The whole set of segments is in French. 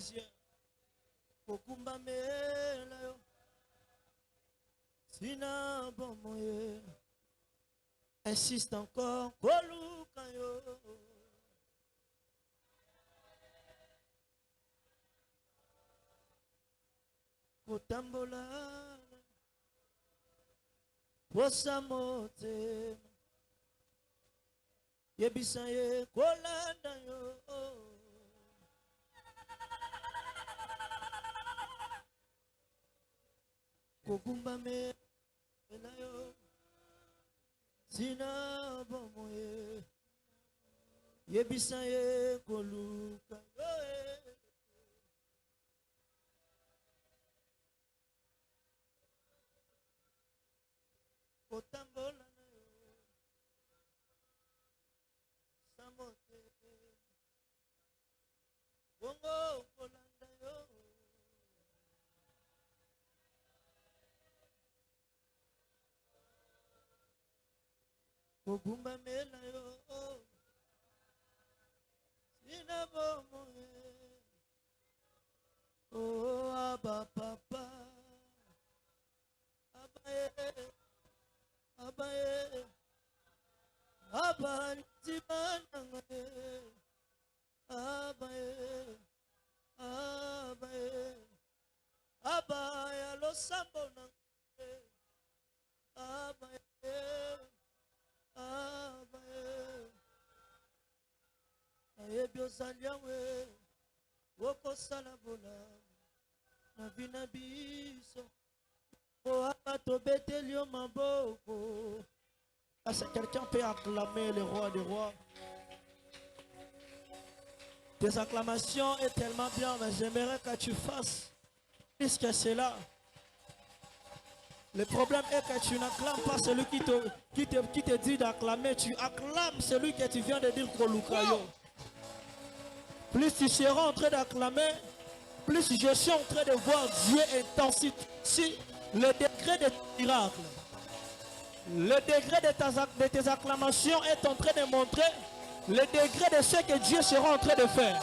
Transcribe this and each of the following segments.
lisière. Kokumba mela yo. Sina bomoye. Insiste encore. Koluka yo. Kotambola. Posamote. Yebisa ye kolanda yo. Kokumba me na yo. Sina bomoye. Yebisa ye koluka yo. Kotambola na yo. Samote. Bongo kolanda yo. Kokumba mela yo. Sina bomoye. Oh aba papa. Abaye. Abaye. Abaye. Timanangaye. Abaye. Abaye. Abaye. Lo sambo nangaye. Abaye. Abaye. Ayebyo zaliawe. Woko salabola. Na vina biso. Oh abato betelio maboko. Est-ce que quelqu'un peut acclamer le roi des rois? Tes acclamations est tellement bien, mais j'aimerais que tu fasses plus que cela. Le problème est que tu n'acclames pas celui qui te dit d'acclamer. Tu acclames celui que tu viens de dire Kolukayo. Plus tu seras en train d'acclamer, plus je suis en train de voir Dieu intensifier le degré de tes miracles. Le degré de tes acclamations est en train de montrer le degré de ce que Dieu sera en train de faire.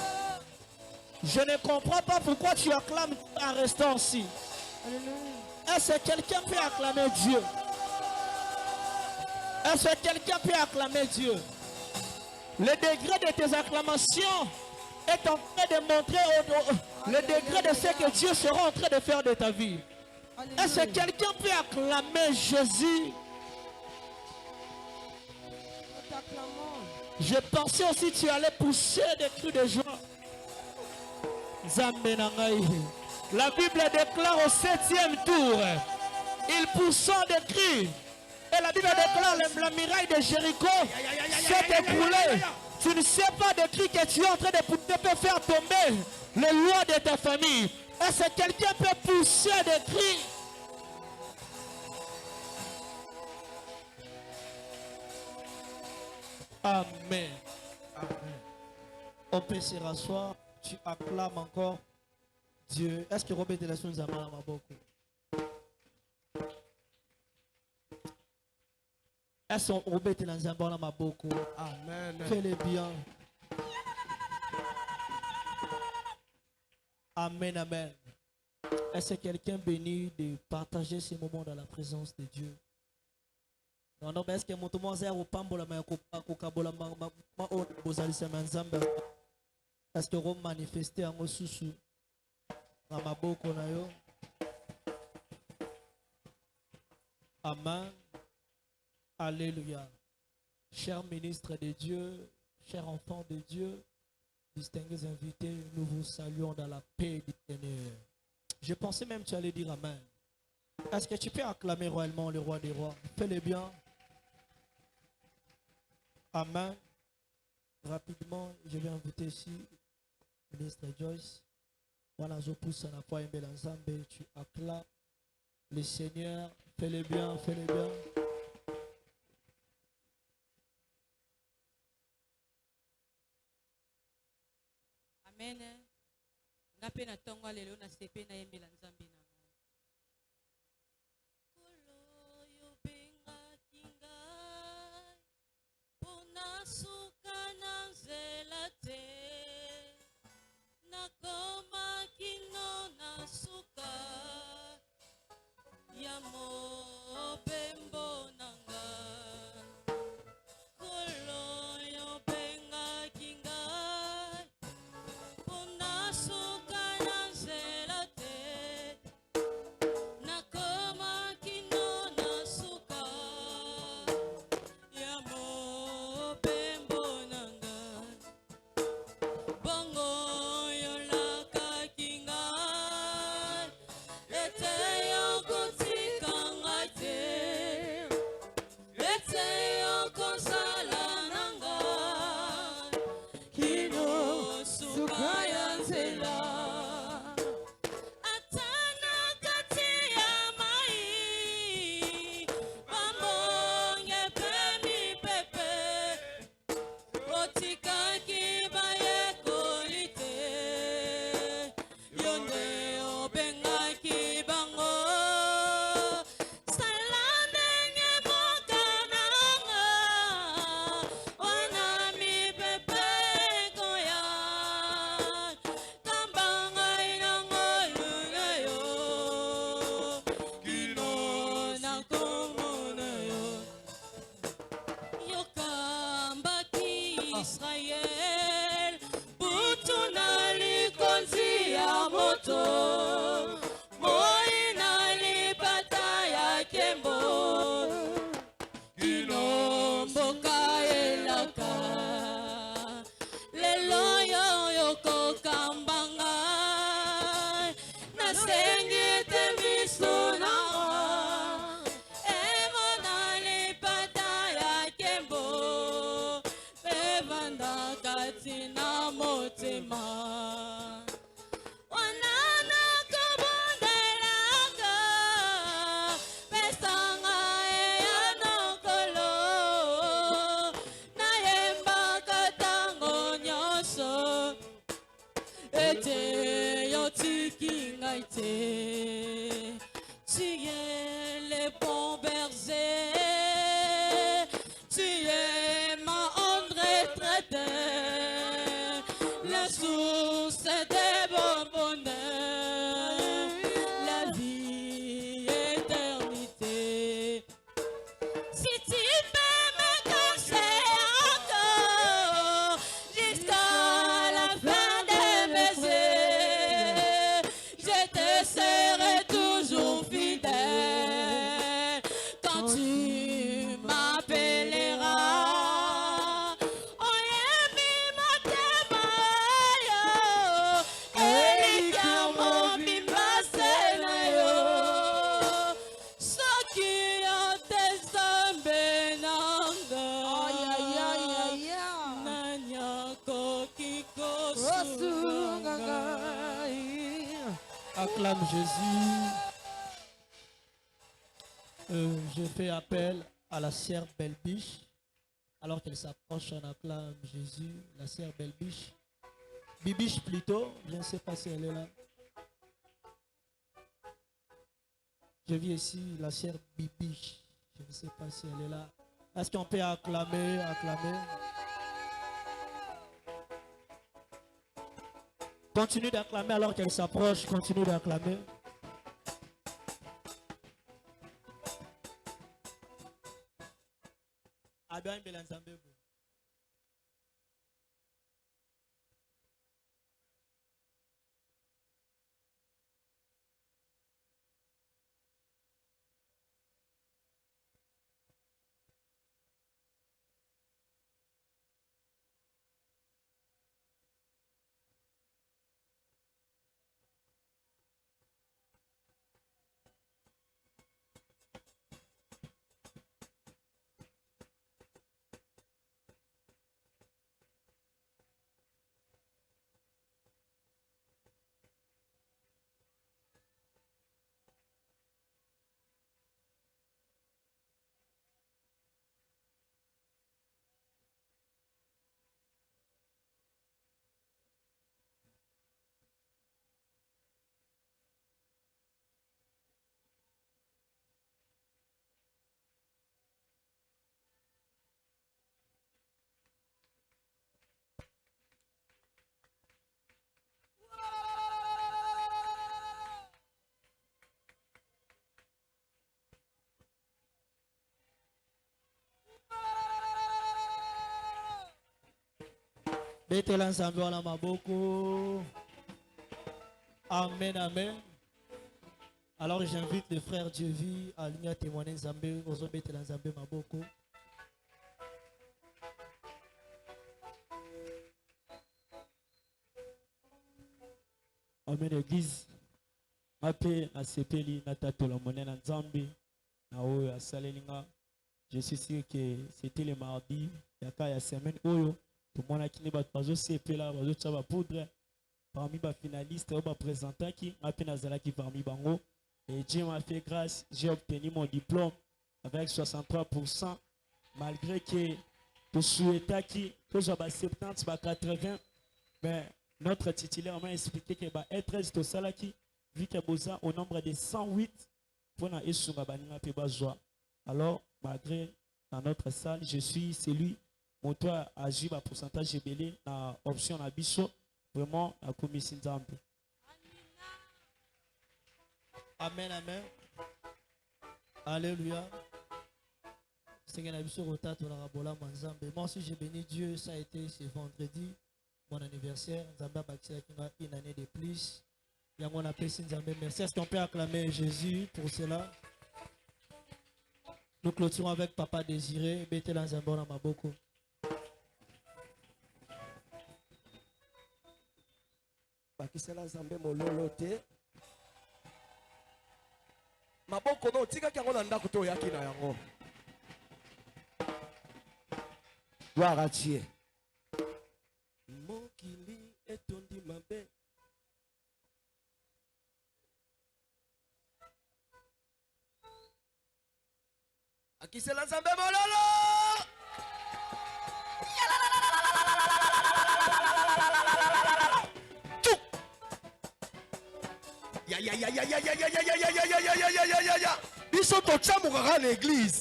Je ne comprends pas pourquoi tu acclames en restant ici. Est-ce que quelqu'un peut acclamer Dieu? Est-ce que quelqu'un peut acclamer Dieu? Le degré de tes acclamations est en train de montrer le degré de ce que Dieu sera en train de faire de ta vie. Est-ce que quelqu'un peut acclamer Jésus? Je pensais aussi que tu allais pousser des cris de joie. La Bible déclare au 7e tour, il poussa des cris. Et la Bible déclare la muraille de Jéricho s'est écroulée. Tu ne sais pas des cris que tu es en train de pousser peut faire tomber le loi de ta famille. Est-ce que quelqu'un peut pousser des cris? Amen. Amen. On peut se rasseoir. Tu acclames encore Dieu. Est-ce que Robert de la Sounza m'a beaucoup? Est-ce que Robert de la Sounza m'a beaucoup? Amen. Fais-le bien. Amen, amen. Est-ce que quelqu'un béni de partager ces moments dans la présence de Dieu? Non, non, mais est-ce que mon tomo est au pambola ma kokabola ma bozali semanzamba? Est-ce que vous manifestez en osusu na maboko na yo? Amen. Alléluia. Chers ministres de Dieu, chers enfants de Dieu, distingués invités, nous vous saluons dans la paix du Seigneur. Je pensais même que tu allais dire Amen. Est-ce que tu peux acclamer royalement le roi des rois? Fais-le bien. Amen. Rapidement, je vais inviter ici ministre Joyce. Voilà, je pousse à la foi et ensemble. Tu acclames le Seigneur. Fais-le bien, fais-le bien. Amen. Ngape na tongo lelo na sepe na yembela nzambe na ngai. Kolo yo benga kingai pona suka na nzela te nakoma Pete yotiki ngaite. Tu es le bon berger. Tu es ma retraite. La source des bons bonheurs. La vie éternité. Si tu peux me cacher encore jusqu'à la fin de mes jours, je te serai toujours fidèle quand tu m'appelleras. Oyemi motema yo, elikamo bimase na yo. Soki yo te zambe nanga. Nanya koki kosunga. Acclame Jésus. Je fais appel à la sœur Belbiche. Alors qu'elle s'approche, on acclame Jésus. La sœur Belbiche. Bibiche plutôt. Je ne sais pas si elle est là. Je vis ici la sœur Bibiche. Je ne sais pas si elle est là. Est-ce qu'on peut acclamer, acclamer? Continue d'acclamer alors qu'elle s'approche. Continue d'acclamer. Abraham Belanzambe. Betela Nzambe wana maboko. Amen, amen. Alors j'invite le frère Dievi à venir témoigner Nzambe. Ozo Betela Nzambe maboko. Amen, église. Mape asepeli natatola monena Nzambe. Na oyo asalelinga. Je suis sûr que c'était le mardi. Yaka ya semaine oyo. Tout le monde a kini bato bazo sepela bazo tchaba poudre. Parmi les finalistes, on va présenter qui m'a qui parmi bango. Et Dieu m'a fait grâce, j'ai obtenu mon diplôme avec 63%. Malgré que je souhaitais que j'avais 70, 80, mais notre titulaire m'a expliqué que être reste au salaki, vu qu'il y a au nombre de 108, pour na esunga baninga pe bazwa. Alors, malgré dans notre salle, je suis celui, mon toit a joué un pourcentage de belé, na option na biso. Vraiment, la commission Nzambe. Amen, amen. Alléluia. Moi aussi, j'ai béni Dieu. Ça a été ce vendredi, mon anniversaire. Nzambe a bâti une année de plus. Il y a mon appel Nzambe. Merci. Est-ce qu'on peut acclamer Jésus pour cela? Nous clôturons avec Papa Désiré. Betela Nzambe na maboko. Bakisela Nzambe mololo te. Maboko no tika kango na ndako to yaki na yango. Gloire à Dieu. Mokili etondi mabe. Bakisela Nzambe mololo. Ya ya ya ya ya ya ya ya ya ya ya ya ya ya ya ya ya. Biso tochamukaka à l'église.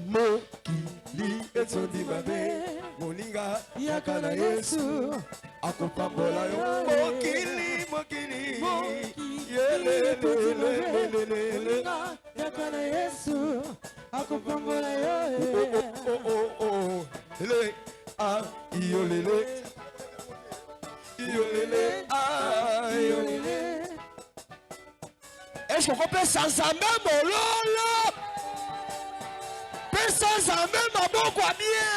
Mokili etondi mabe moninga yakana Yesu akopambola yo mokili mokili yelelelelelele yakana Yesu akopambola yo lele ah iyolele iyolele ah iyolele. Est-ce qu'on peut s'ensemble mololo? Sans même maboko bien.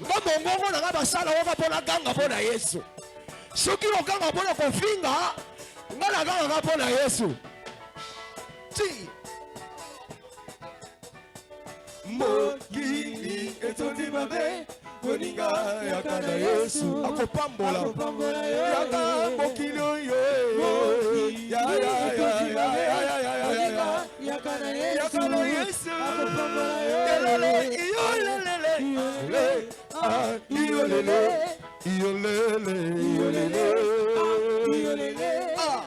Ngombo ngongo na basala waka pona ganga pona Yesu. Soki okanga pona kofinga, ngala ganga pona Yesu. Ti. Mokili etondi mabe, moninga yakana Yesu akopambola. Yaka mokili yo. Ya ya ya ya ya ya ya ya. Yakana Yesu akopambola yo. Yelele iyolele iyolele ah iyolele iyolele iyolele iyolele ah.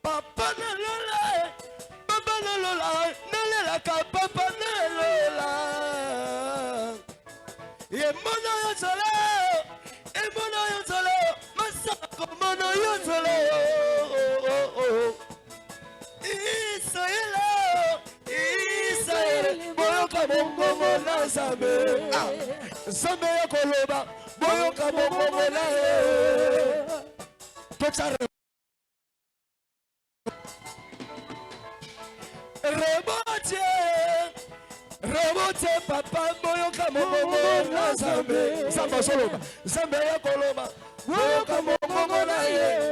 Papa na lola nalela ka papa na lola. Emono yo solo masako mono yo solo. Israel, boyoka mongongo na Nzambe. Nzambe ya koloba, boyoka mongongo na ye. Rebote papa, boyoka mongongo na Nzambe. Nzambe soloba, Nzambe ya koloba, boyoka mongongo na ye.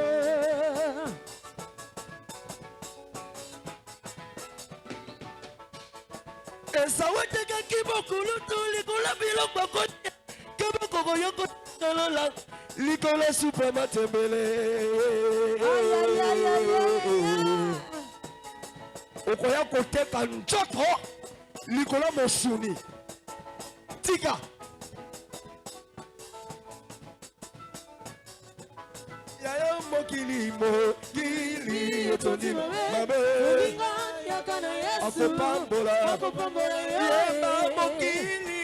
Esawateka kibokulu tulikola biloko kote kiboko yoko tolola likola suprema tembele okoya koteka nzoto likola mosuni tika yaya mokili etondi mabe akopambola yeba mokili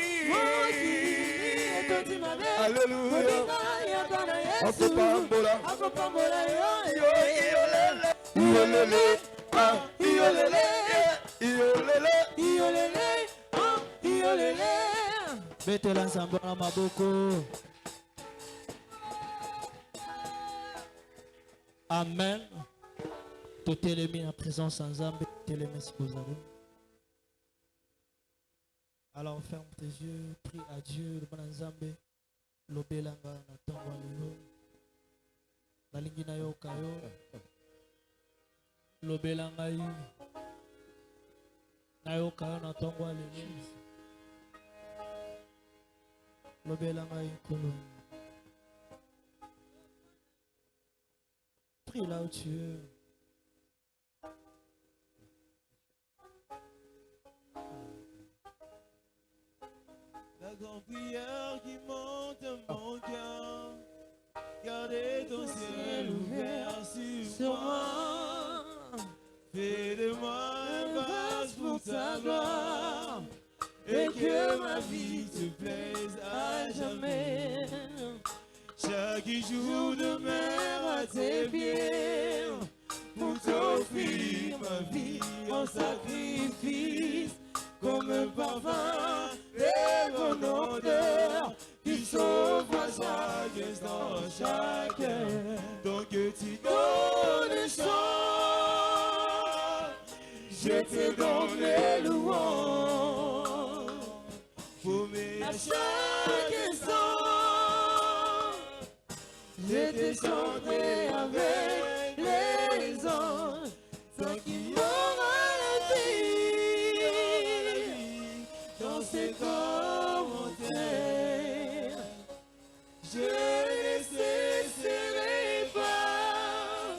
Alléluia akopambola yo iyolele iyolele ah iyolele iyolele ah iyolele. betela Nzambe na maboko. Amen. Totelemi na présence en Nzambe, totelemi si vous avez. Alors ferme tes yeux, prie à Dieu, le bon Nzambe, lobelanga na tango lelo. Nalingi na yo kayo. Lobelanga yi. Na yo kayo na tango lelo. Lobelanga yi kolo. Prie là où tu es. La grande prière qui monte mon cœur, gardez ton ciel ouvert sur moi. Fais de moi un vase pour ta gloire, et que ma vie te plaise à jamais. Chaque jour demeure à tes pieds, pour t'offrir ma vie en sacrifice, comme un parfum et mon odeur qui sauve à chaque instant, chaque heure. Donc tu donnes chant, je te donne les louanges. Pour mes à chaque instant, je te chanterai avec les anges, tant qu'il y aura la vie dans ces commentaires. Je ne cesserai pas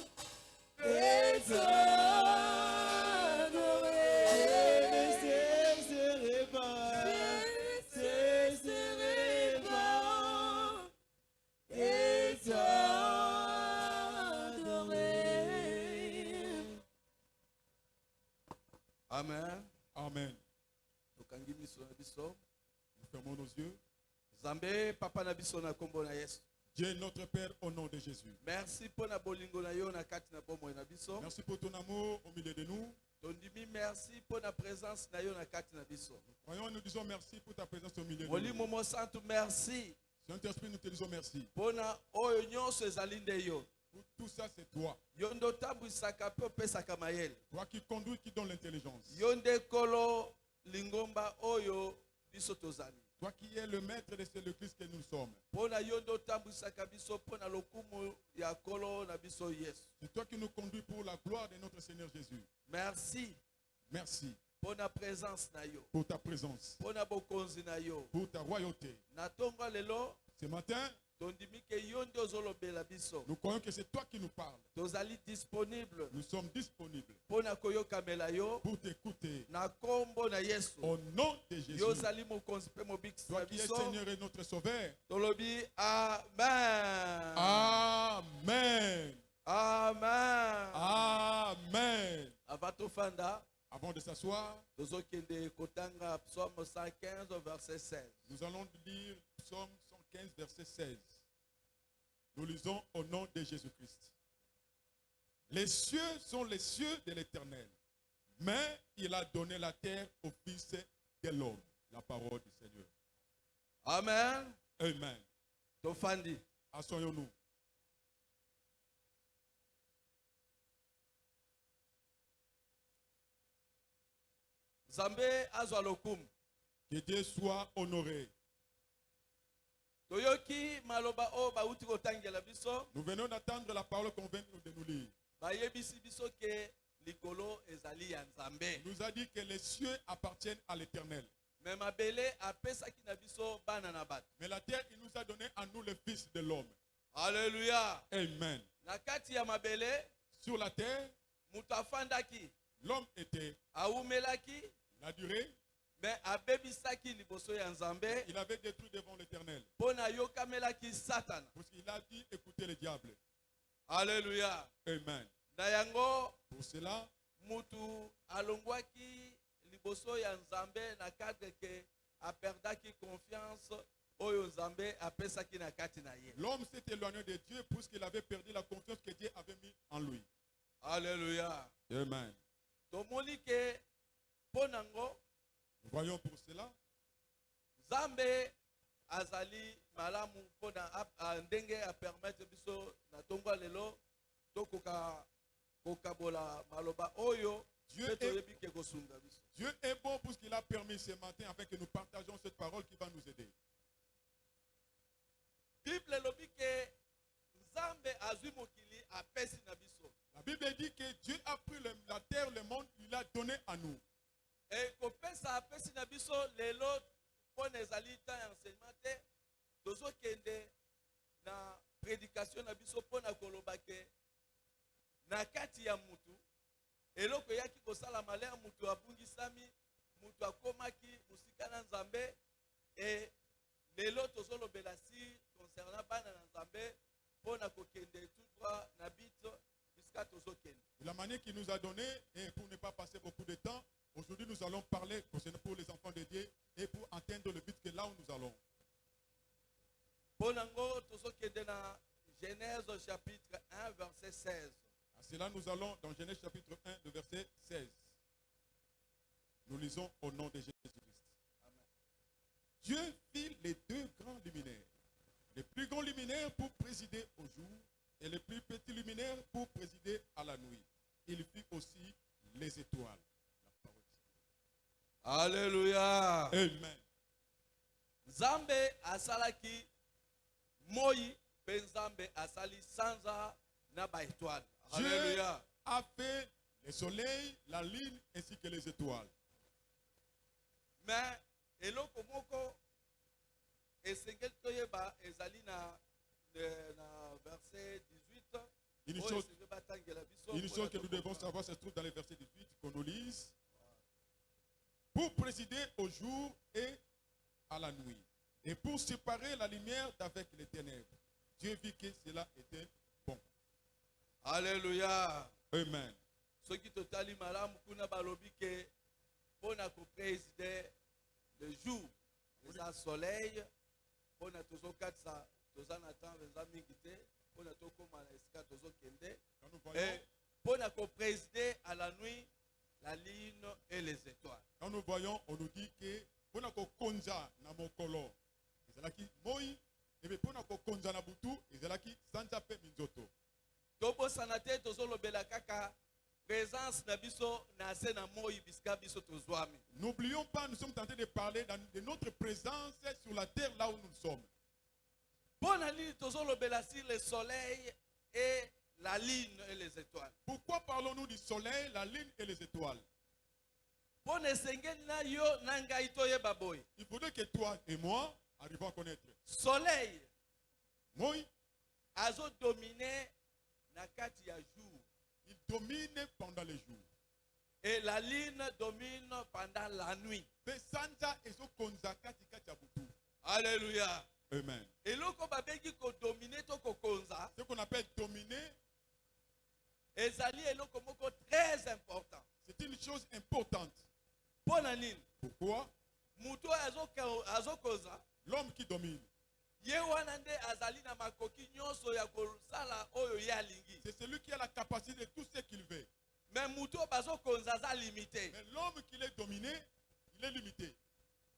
Amen. Amen. Tokangi miso na biso. Nous fermons nos yeux. Nzambe papa na biso na kombo na Yesu. Dieu notre Père, au nom de Jésus. Merci pour na bolingo na yo na kati na bomoi na biso. Merci pour ton amour au milieu de nous. Tondimi merci pour na présence na yo na kati na biso. Croyons, nous disons merci pour ta présence au milieu de Molimo nous. mo santo merci. Saint-Esprit, nous te disons merci. Pour na oyo nyonso ezali nde yo. Pour tout ça, c'est toi. Yo ndo tambwisaka pe opesaka mayele. Toi qui conduis, qui donne l'intelligence. Yo nde kolo lingomba oyo biso tozali. Toi qui es le maître de ce le Christ que nous sommes. Pona yo ndo tambwisaka biso pona lokumu ya kolo na biso Yesu. C'est toi qui nous conduis pour la gloire de notre Seigneur Jésus. Merci Merci pona présence na yo. pour ta présence, Pona bokonzi na yo. pour ta royauté. Na tonga lelo Ce matin, tondimi ke yo nde ozolobela biso. nous croyons que c'est toi qui nous parles. Tozali disponible Nous sommes disponibles pona koyokamela yo pour t'écouter. na kombo na Yesu. Au nom de Jésus. Yo zali mokonzi pe mobikisi Toi na qui es biso. Seigneur et notre Sauveur. Tolobi amen. Amen. Amen. Amen. Avatofanda. Avant de s'asseoir, Tozokende kotanga Psaume 115 verset 16. nous allons lire Psaume 115, verset 16. Nous lisons au nom de Jésus-Christ. Les cieux sont les cieux de l'Éternel, mais il a donné la terre au Fils de l'homme. La parole du Seigneur. Amen. Amen. Tofandi. Asseyons-nous. Zambe azwa lokumu. Que Dieu soit honoré. Toyoki maloba o bauti kotangela biso. Nous venons d'attendre la parole qu'on vient de nous lire. Bayebisi biso ke likolo ezali ya Nzambe. Il nous a dit que les cieux appartiennent à l'Éternel. Mais mabele apesaki na biso bana na bato. Mais la terre, il nous a donné à nous le Fils de l'homme. Alléluia. Amen. Na kati ya mabele Sur la terre, mutu afandaki, l'homme était, awumelaki, il a duré, mais abebisaki liboso ya Nzambe il avait détruit devant l'Éternel. pona yokamelaki Satana. Parce qu'il a dit, écoutez le diable. Alléluia. Amen. Na yango Pour cela, mutu alongwaki liboso ya Nzambe na cadre ke aperdaki confiance oyo Nzambe apesaki na kati na ye. l'homme s'est éloigné de Dieu puisqu'il avait perdu la confiance que Dieu avait mis en lui. Alléluia. Amen. Tomoni ke ponango Nous voyons pour cela, Nzambe azali malamu pona ndenge a permettre biso na tongo lelo tokoka kokabola maloba oyo Dieu pe est, toyebi ke kosunga biso. Dieu est bon pour ce qu'il a permis ce matin afin que nous partageons cette parole qui va nous aider. Bible lobi ke Nzambe azwi mokili apesi na biso. La Bible dit que Dieu a pris la terre, le monde, il l'a donné à nous. E kopesa apesi na biso lelo pona ezali temps ya enseignement te tozokende na prédication na biso pona koloba ke na kati ya mutu eloko eyaki kosala malheur mutu abungisami mutu akomaki musika na Nzambe e lelo tozolobela si concernant bana na Nzambe pona kokende tout droit na bito jusqu'à tozokende. De la manière qu'il nous a donné, et pour ne pas passer beaucoup de temps, aujourd'hui nous allons parler pour les enfants de Dieu et pour atteindre le but que là où nous allons. Ponango tozokende na Genèse chapitre 1 verset 16. À cela nous allons dans Genèse chapitre 1, le verset 16. Nous lisons au nom de Jésus-Christ. Dieu fit les deux grands luminaires. Les plus grands luminaires pour présider au jour et les plus petits luminaires pour présider à la nuit. Il fit aussi les étoiles. La parole du Seigneur. Alléluia. Amen. Nzambe asalaki moi pe Nzambe asali sanza na ba étoile. Dieu Alléluia. a fait le soleil, la lune ainsi que les étoiles. Mais eloko moko esengeli toyeba ezali na verset 18. Une oyo chose, esengeli batangela biso une chose que nous devons savoir se trouve dans le verset 18 qu'on nous lise. Pour présider au jour et à la nuit. Et pour séparer la lumière d'avec les ténèbres. Dieu vit que cela était bon. Alléluia. Amen. Soki totali malamu kuna balobi ke on a présidé le jour, le soleil, on a toujours 400, tous en attendant les amis guidés, on a tout comme à l'escale, tous kende. Et on a présidé à la nuit la lune et les étoiles. Quand nous voyons, on nous dit que on a konja na mokolo. Ezalaki moi et puis on a konja na butu, ezalaki sanja pe minzoto. Tobo sanate tozolo belakaka présence na biso na se na moi biska biso tozwami. N'oublions pas, nous sommes tentés de parler de notre présence sur la terre là où nous sommes. Bon année tozolo belasi le soleil et la lune et les étoiles. Pourquoi parlons-nous du soleil, la lune et les étoiles? Bon esengeli na yo na ngai toyeba boy. Il faudrait que toi et moi arrivions à connaître. Soleil Moi, azo dominer na kati ya jour. il domine pendant les jours. Et la lune domine pendant la nuit. Mais sanja ezo konza kati kati ya butu. Alléluia. Amen. Et loko babengi ko dominer to ko konza. Ce qu'on appelle dominer, Ezali eloko moko très important. c'est une chose importante. Pona nini? Pourquoi? Muto azo konza. L'homme qui domine, Ye wana nde azali na makoki nyonso ya kosala oyo ye alingi. c'est celui qui a la capacité de tout ce qu'il veut. Mais muto bazo konza aza limité. Mais l'homme qui est dominé, il est limité.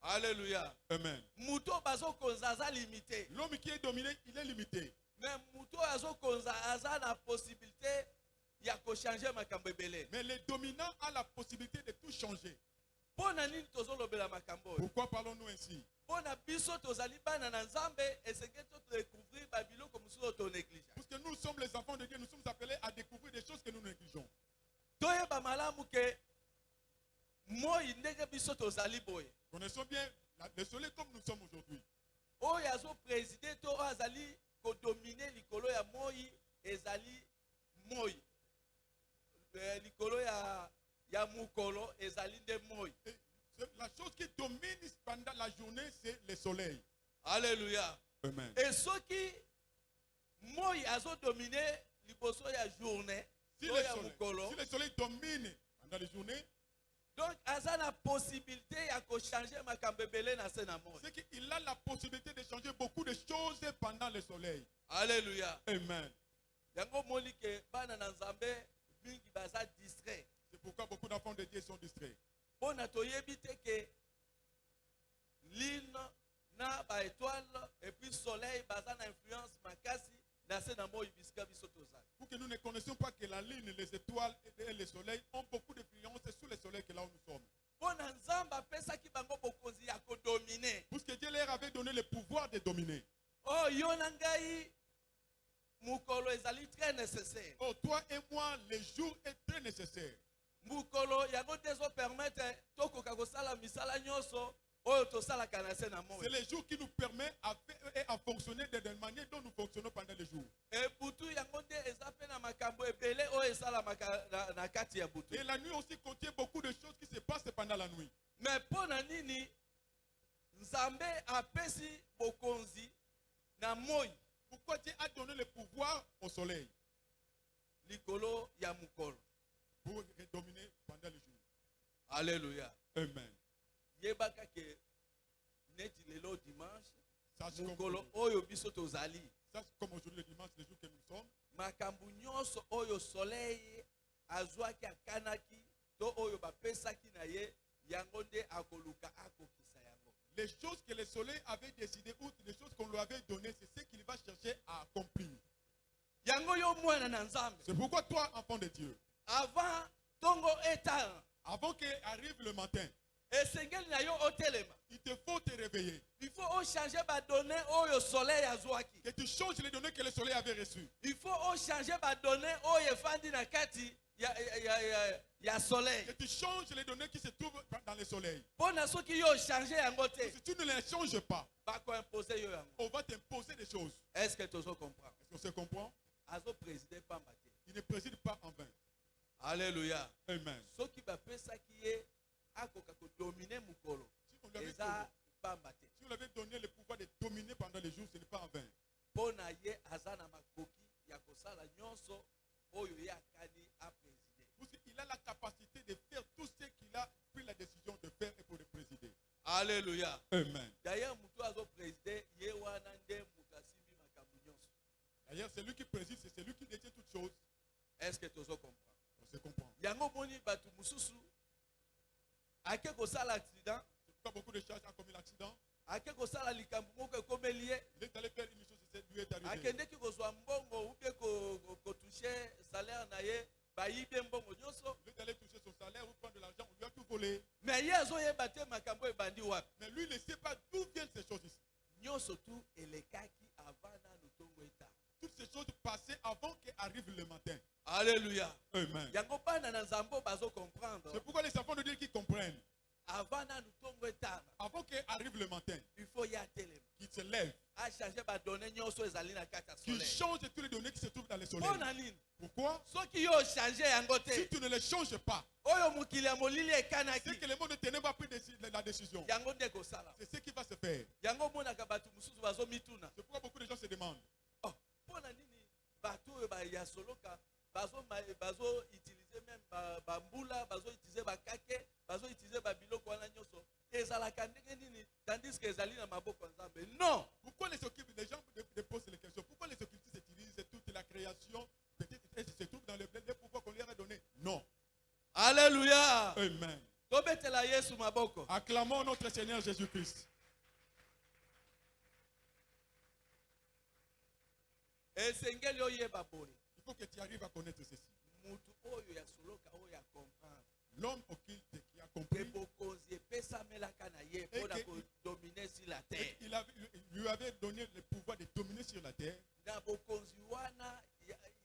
Alléluia. Amen. Muto bazo konza aza limité. L'homme qui est dominé, il est limité. Mais muto azo konza aza na possibilité ya ko changer makambo ebele. Mais le dominant a la possibilité de tout changer. Pona nini tozolobela makambo oyo? Pourquoi parlons-nous ainsi? Pona biso tozali bana na Nzambe esenge to découvrir babiloko mosusu to néglige. Parce que nous sommes les enfants de Dieu, nous sommes appelés à découvrir des choses que nous négligeons. Toyeba malamu ke moi ndenge biso tozali boye. Connaissons bien le soleil comme nous sommes aujourd'hui. Oyo azo présider to azali ko dominer likolo ya moi ezali moi. Likolo ya mukolo ezali nde moi. La chose qui domine pendant la journée, c'est le soleil. Alléluia. Amen. Et ceux qui moi azo dominer liboso ya journée Si to le, ya soleil, mukolo. si le soleil domine pendant les journées, Donc aza na possibilité ya ko changer makambo ebele na se na moi. c'est qu'il a la possibilité de changer beaucoup de choses pendant le soleil. Alléluia. Amen. Yango moli ke bana na Nzambe mingi baza distrait. C'est pourquoi beaucoup d'enfants de Dieu sont distraits. Pona toyebi te ke lune na ba étoile et puis soleil baza na influence makasi na se na moi bisika biso tozali. Pour que nous ne connaissions pas que la lune, les étoiles et le soleil ont beaucoup d'influence sur le soleil que là où nous sommes. Pona Nzambe apesaki bango bokonzi ya ko dominer. Parce que Dieu leur avait donné le pouvoir de dominer. Oh yo na ngai mukolo ezali très nécessaire. Oh, toi et moi, le jour est très nécessaire. Mukolo yango dezo permettre tokoka kosala misala nyonso oyo tosalaka na se na moi. C'est le jour qui nous permet à faire et à fonctionner de la manière dont nous fonctionnons pendant le jour. Et butu yango nde eza pe na makambo ebele oyo esalamaka na kati ya butu. Et la nuit aussi contient beaucoup de choses qui se passent pendant la nuit. Mais pona nini Nzambe apesi bokonzi na moi Pourquoi Dieu a donné le pouvoir au soleil likolo ya mukolo? pour dominer pendant le jour? Alléluia. Amen. Yebaka ke neti lelo dimanche Ça, c'est mukolo oyo biso tozali comme aujourd'hui le dimanche, le jour que nous sommes. makambo nyonso oyo soleil azwaki akanaki to oyo bapesaki na ye yango nde akoluka akokisa yango. Les choses que le soleil avait décidé, ou les choses qu'on lui avait données, c'est ce qu'il va chercher à accomplir. Yango yo mwana na Nzambe. C'est pourquoi toi, enfant de Dieu, Avant tongo etan avant qu'arrive le matin, esengeli na yo otelema. il te faut te réveiller. Il faut changer ba données oyo soleil azwaki. Que tu changes les données que le soleil avait reçues. Il faut changer ba données oyo efandi na kati ya soleil. Que tu changes les données qui se trouvent dans le soleil. Pona soki yo changer yango te Si tu ne les changes pas, ba ko imposer yo yango. on va t'imposer des choses. Est-ce que tu comprends? Est-ce qu'on se comprend? Azo président pamba te. Il ne préside pas en vain. Alléluia. Amen. Soki bapesaki ye akoka ko dominer mukolo. Eza pamba te. Si vous l'avez donné le pouvoir de dominer pendant les jours, ce n'est pas en vain. Pona ye azana makoki ya kosala nyonso oyo ye akani a président. Parce qu'il a la capacité de faire tout ce qu'il a pris la décision de Alléluia. Amen. D'ailleurs, mutu azo président yewana nde mutasimbi makambo nyonso. D'ailleurs, c'est lui qui préside, c'est lui qui détient toutes choses. Est-ce que tu comprends? On se comprend. Yango moni batu mususu ake kosala accident, C'est pourquoi beaucoup de choses ont commis l'accident. ake kosala likambo moko ekomelie, Il est allé faire une chose, c'est lui est arrivé. akendeki kozwa mbongo ubie kotouche salaire na ye bayibie mbongo nyonso. Il est allé toucher son salaire ou prendre de l'argent, on lui a tout volé. Mais ye azoyeba te makambo ebandi wapi. Mais lui, il ne sait pas d'où viennent ces choses ici. Nyonso tu elekaki avant nanu ntongo eta. Toutes ces choses passaient avant qu'arrive le matin. Alléluia. Amen. Yango bana na nzambo bazo comprendre. C'est pourquoi les enfants de Dieu qui comprennent, Avant nanu ntongo eta, avant qu'arrive le matin, il faut y atteler. qu'ils se lèvent, A changer ba donner nyonso ezali na kata qu'ils soleil. changent tous les données qui se trouvent dans les soleils. Pona nini? Pourquoi? Soki yo changer yango Si te. tu ne les changes pas, Oyo mukili ya molili ekanaki. c'est que le monde de ténèbres a pris la décision. Yango nde kosala. C'est ce qui va se faire. Yango monaka bato mususu bazo mituna. C'est pourquoi beaucoup de gens se demandent. Oh, pona nini bato oyo ba ya soloka bazo utiliser même ba mbula, bazo utiliser ba kake, bazo utiliser ba biloko wana nyonso. Ezalaka ndenge nini tandis que ezali na maboko ya Nzambe. Non. Pourquoi les gens posent les questions? Pourquoi les occultistes utilisent toute la création? Peut-être qu'elle se trouve dans le pouvoir qu'on lui a donné. Non. Alléluia. Amen. Tobetela Yesu maboko. Acclamons notre Seigneur Jésus-Christ. Esengeli oyeba boye. Il faut que tu arrives à connaître ceci. Mutu oyo ya soloka oyo ya comprendre. L'homme occulte qui a Que compris, bokonzi epesamelaka na ye mpona kodomine sur la terre. il lui avait donné le pouvoir de dominer sur la terre. Na bokonzi wana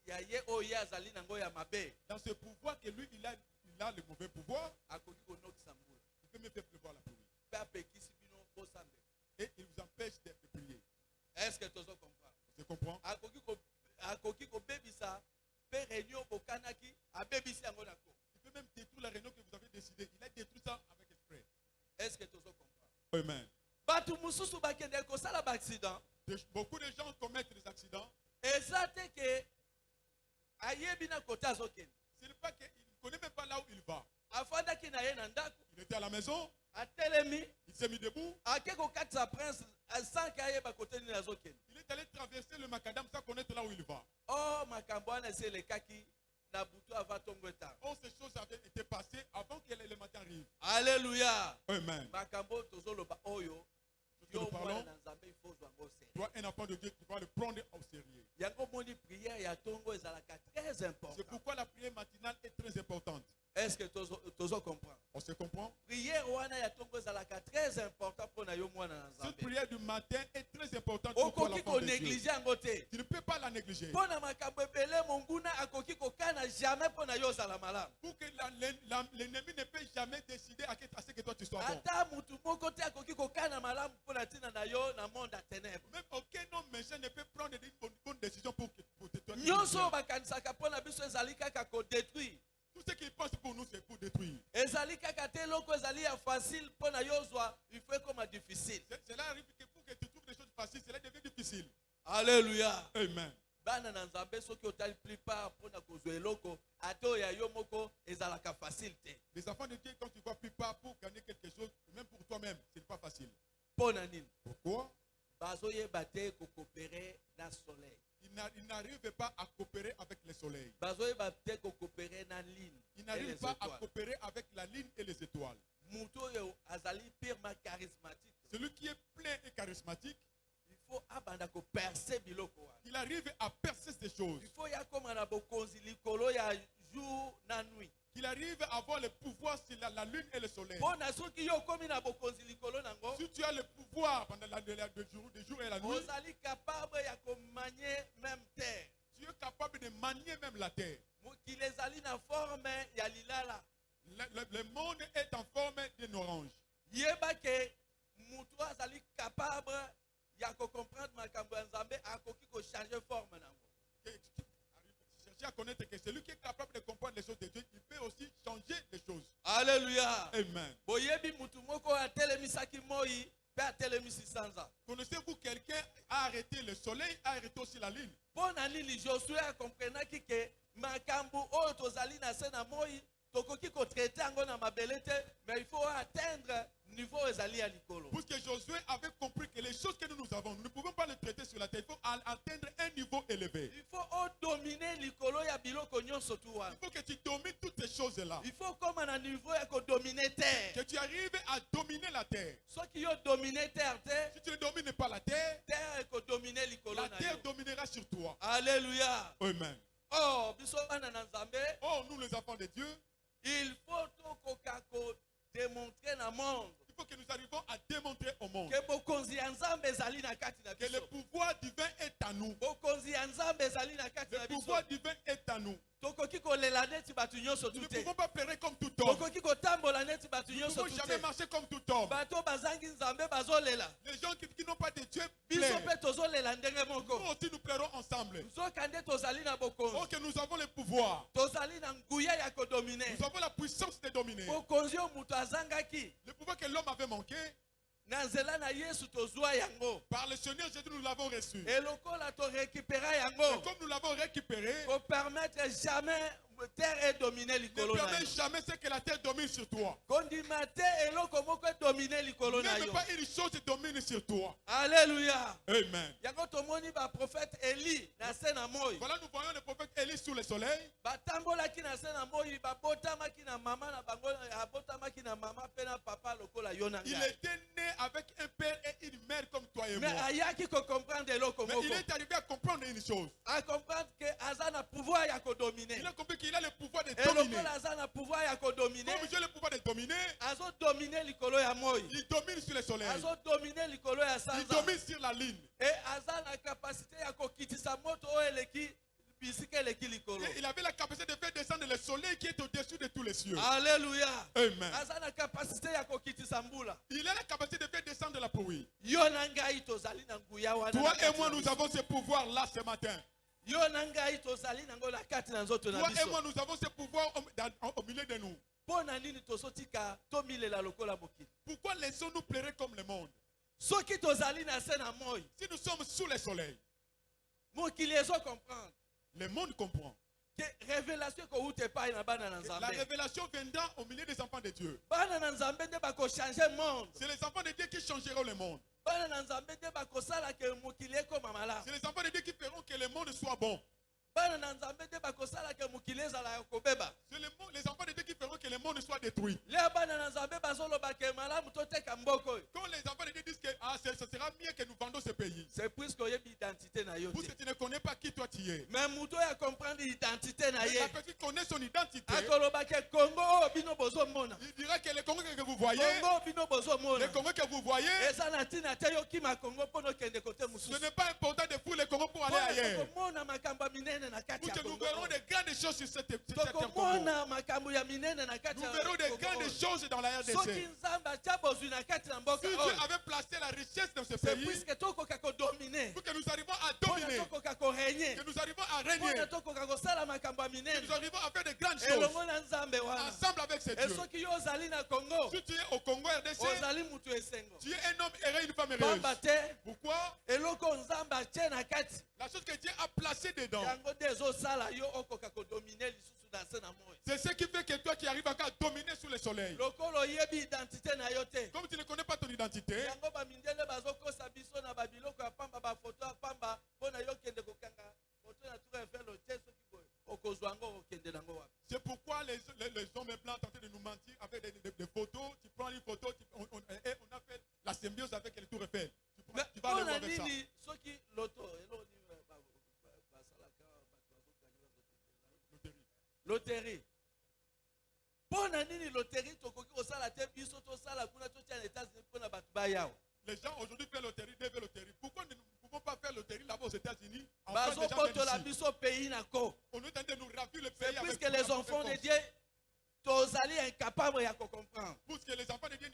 ya ye oyo azali nango ya mabe. Dans ce pouvoir que lui, il a le mauvais pouvoir, Akoki konokisa mbula. il peut même faire pleuvoir la pluie. Mpe apekisi bino bosambe. Et il vous empêche de prier. Est-ce que tozo comprendre? Tu comprends? Akoki kobebisa mpe réunion bokanaki abebisi yango nako. Il peut même détruire la réunion que vous avez décidé. Il a détruit ça avec esprit. Est-ce que tozo comprendre? Amen. Bato mususu bakende kosala ba accident. Beaucoup de gens commettent des accidents. Eza te ke ayebi na kote azokende. Ce n'est pas qu'il ne connaît même pas là où il va. Afandaki na ye na ndako, Il était à la maison, atelemi, il s'est mis debout. ake kokatisa prince sans ke ayeba kote nini azokende. Il est allé traverser le macadam sans connaître là où il va. Oh, makambo wana esi elekaki na butu ava ntongo etanga. Oh, ces choses avaient été passées avant que le matin arrive. Alléluia. Amen. Makambo tozoloba oyo Que nous yo mwana parlons, na nzambe ifo zwa ngo sérieux. toi, un enfant de Dieu, tu vas le prendre au sérieux. Yango moni prière ya ntongo ezalaka très C'est important. pourquoi la prière matinale est très importante. Est-ce que tozo comprend? On se comprend? Prière wana ya ntongo ezalaka très important mpona yo mwana na Cette nzambe. prière du matin est très importante pour toi, Okoki l'enfant de Dieu. konégliger yango te. Tu ne peux pas la négliger. Mpona makambo ebele monguna akoki kokana jamais mpona yo ozala malamu. Pour que l'ennemi ne peut jamais décider à ce que toi tu sois bon. Ata mutu moko te akoki kokana malamu mpona ntina na yo na monde ya ténèbre. Même aucun homme méchant ne peut prendre une bonne décision pour te Nyonso oyo bakanisaka mpona biso ezali kaka kodétruire. Tout ce qu'il pense pour nous, c'est pour détruire. Ezali kaka te eloko ezali ya facile mpona yo ozwa il faut ekoma difficile. Cela arrive que pour que tu trouves des choses faciles, cela devient difficile. Alléluia. Amen. Bana na nzambe soki otali plupart mpona kozwa eloko ata oyo ya yo moko ezalaka facile te. Les enfants de Dieu, quand tu vois plus pas pour gagner quelque chose, même pour toi-même, ce n'est pas facile. Mpona nini? Pourquoi? Bazoyeba te kokopere na soleil. Il n'arrive pas à coopérer avec le soleil. Bazoyeba te kokopere na lune. Il n'arrive pas à coopérer avec la lune et les étoiles. Mutu oyo azali purement charismatique. Celui qui est plein et charismatique, Il faut abanda ko percer biloko wana. il arrive à percer ces choses. Il faut ya koma na bokonzi likolo ya jour na nuit. Qu'il arrive à avoir le pouvoir sur la lune et le soleil. Pona soki yo komi na bokonzi likolo nango, Si tu as le pouvoir pendant le jour et la nuit, ozali capable ya ko manier même terre. tu es capable de manier même la terre. Mokili ezali na forme ya lilala. Le monde est en forme d'une orange. Yeba ke mutu azali capable ya ko comprendre makambo ya Nzambe akoki ko changer forme nango. Cherchez à connaître que celui qui est capable de comprendre les choses de Dieu, il peut aussi changer les choses. Alléluia. Amen. Boyebi mutu moko atelemisaki moi pe atelemisi sanza. Connaissez-vous quelqu'un a arrêté le soleil, a arrêté aussi la lune? Pona nini Josué akomprenaki ke makambo oyo tozali na se na moi tokoki ko traiter yango na mabele te, mais il faut atteindre niveau ezali ya likolo. Puisque Josué avait compris que les choses que nous avons, nous ne pouvons pas les traiter sur la terre. Il faut atteindre un niveau élevé. Il faut dominer likolo ya biloko nyonso tu wana. Il faut que tu domines toutes ces choses-là. Il faut comme na niveau ya ko dominer terre. Que tu arrives à dominer la terre. Soki yo dominer terre te, Si tu ne domines pas la terre, terre ko dominer likolo la na terre yo. dominera sur toi. Alléluia. Amen. Oh, biso bana na Nzambe, Oh, nous les enfants de Dieu, il faut tokoka ko démontrer na monde il faut que nous arrivions à démontrer au monde que bokonzi ya Nzambe ezali na kati na que le biso. pouvoir divin est à nous. Bokonzi ya Nzambe ezali na kati Le na biso. pouvoir divin est à nous. Tokoki kolela neti bato nyonso Nous ne tu te. pouvons pas pleurer comme tout homme. Tokoki kotambola neti bato Nous ne nyonso pouvons tu jamais te. marcher comme tout homme. Bato bazangi Nzambe bazolela. Les gens qui n'ont pas de Dieu Biso pleurent. pe tozolela ndenge Nous moko. aussi nous pleurons ensemble. Nzoka nde tozali na Oh, bokonzi. que nous avons le pouvoir. Tozali na nguya ya kodomine. Nous avons la puissance de dominer. Bokonzi oyo moto azangaki. Le pouvoir que l'homme avait manqué, Na nzela na Yesu tozwa yango. par le Seigneur Jésus, nous l'avons reçu. Et lokola to récupérer Et yango. comme nous l'avons récupéré, Pour permettre jamais terre est dominée ne likolo na permets yo. jamais ce que la terre domine sur toi. Kondima te eloko moko dominer likolo na Même yo. pas une chose domine sur toi. Alléluia. Amen. Yango tomoni ba prophète Eli na se na moi. Voilà, nous voyons le prophète Élie sous le soleil. Batambolaki na se na moi, babotamaki na mama na bango, abotamaki na mama pe na papa lokola yo na Il ngai. était né avec un père et une mère comme toi et Mais moi. ayaki ko comprendre eloko Mais moko. il est arrivé à comprendre une chose. A comprendre que aza na pouvoir ya ko dominer. Il a compris qu'il a le pouvoir de Et dominer. lokola aza na pouvoir ya ko dominer, Comme j'ai le pouvoir de dominer, azo dominer likolo ya moi. il domine sur le soleil. Azo dominer likolo ya Il sanza. domine sur la ligne. Et aza na capacité ya kokitisa moto oyo eleki bisika eleki likolo. Et il avait la capacité de faire descendre le soleil qui est au-dessus de tous les cieux. Alléluia. Amen. Aza na capacité ya kokitisa mbula. Il a la capacité de faire descendre la pluie. Yo na ngai tozali na nguya wana. Toi na kati et moi, na nous biso. avons ce pouvoir-là ce matin. Yo na ngai tozali nango na kati na nzoto na Toi et moi, biso. nous avons ce pouvoir au milieu de nous. Mpo na nini tozotika tomilela lokola mokili? Pourquoi laissons-nous pleurer comme le monde? Soki tozali na se na moi, Si nous sommes sous le soleil, mokili ezo comprendre le monde comprend. que révélation kouta epai na bana na La Nzambe. révélation viendra au milieu des enfants de Dieu. Bana na Nzambe nde bakochanger monde. C'est les enfants de Dieu qui changeront le monde. Bana na Nzambe nde bakosala ke mokili ekoma malamu. C'est les enfants de Dieu qui feront que le monde soit bon. Bana na Nzambe nde bakosala ke mokili ezala ya kobeba. C'est les enfants de Dieu qui feront que le monde soit détruit. Leo bana na Nzambe bazoloba ke malamu toteka mboko oyo. Quand les enfants de Dieu disent que ce sera mieux que nous vendons ce pays. C'est puisque oyebi identité na yo te. Puisque tu ne connais pas qui toi tu es. Mais muto ya comprendre identité na ye. La personne connaît son identité. Akoloba ke Congo oyo bino bozomona. Il dira que le Congo que vous voyez, Congo bino bozomona. le Congo que vous voyez, Eza na ntina te yo kima Congo mpo nokende kote ce mosusu. n'est pas important de fouiller le Congo pour aller ailleurs. Tokomona makambo ya minene na kati Pour ya que nous Congo. verrons de grandes choses sur cette Congo. Tokomona makambo ya minene na kati Nous ya verrons de Congo. grandes choses dans la Soki RDC. Nzambe atia bozwi na kati na mboka Si Dieu oyo, avait placé la richesse dans ce c'est pays, puisque tokoka kodomine, pour que nous arrivions à mpona dominer, tokoka korégner, que nous arrivions à régner, mpona tokoka kosala makambo ya que minene nous arrivions à faire de grandes choses elongo na Nzambe wana. ensemble avec ces Et dieux. soki yo ozali na Congo, Si tu es au Congo RDC, ozali mutu esengo. tu es un homme heureux, une femme heureuse. Pamba te Pourquoi? eloko Nzambe atie na kati La chose que Dieu a placée dedans, yango nde ezosala yo okoka kodomine lisusu na se na moi. c'est ce qui fait que toi qui arrives encore à dominer sous le soleil. Lokolo oyebi identité na yo te, Comme tu ne connais pas ton identité, yango bamindele bazokosa biso na babiloko ya pamba, bafoto ya pamba mpona yo kende kokanga foto na tour Eiffel te soki boye okozwa yango okende nango wapi. c'est pourquoi les hommes blancs tentent de nous mentir avec des photos. Tu prends une photo, et on a fait la symbiose avec les tours Eiffel. Mais Tu vas aller voir mpona avec ça. nini soki loto eloko nini basalaka bato bazokanga loterie, mpona nini loterie tokoki kosala te biso tosala kuna totia na États-Unis mpona bato bayawa. Les gens aujourd'hui font loterie, des loterie. Pourquoi nous ne pouvons pas faire loterie là-bas aux États-Unis? En France, les gens Bazokotola viennent ici. biso pays na ko. On nous tente de nous ravir le C'est pays avec puisque les enfants de Dieu tozali incapable ya comprendre. Parce que les enfants de Dieu,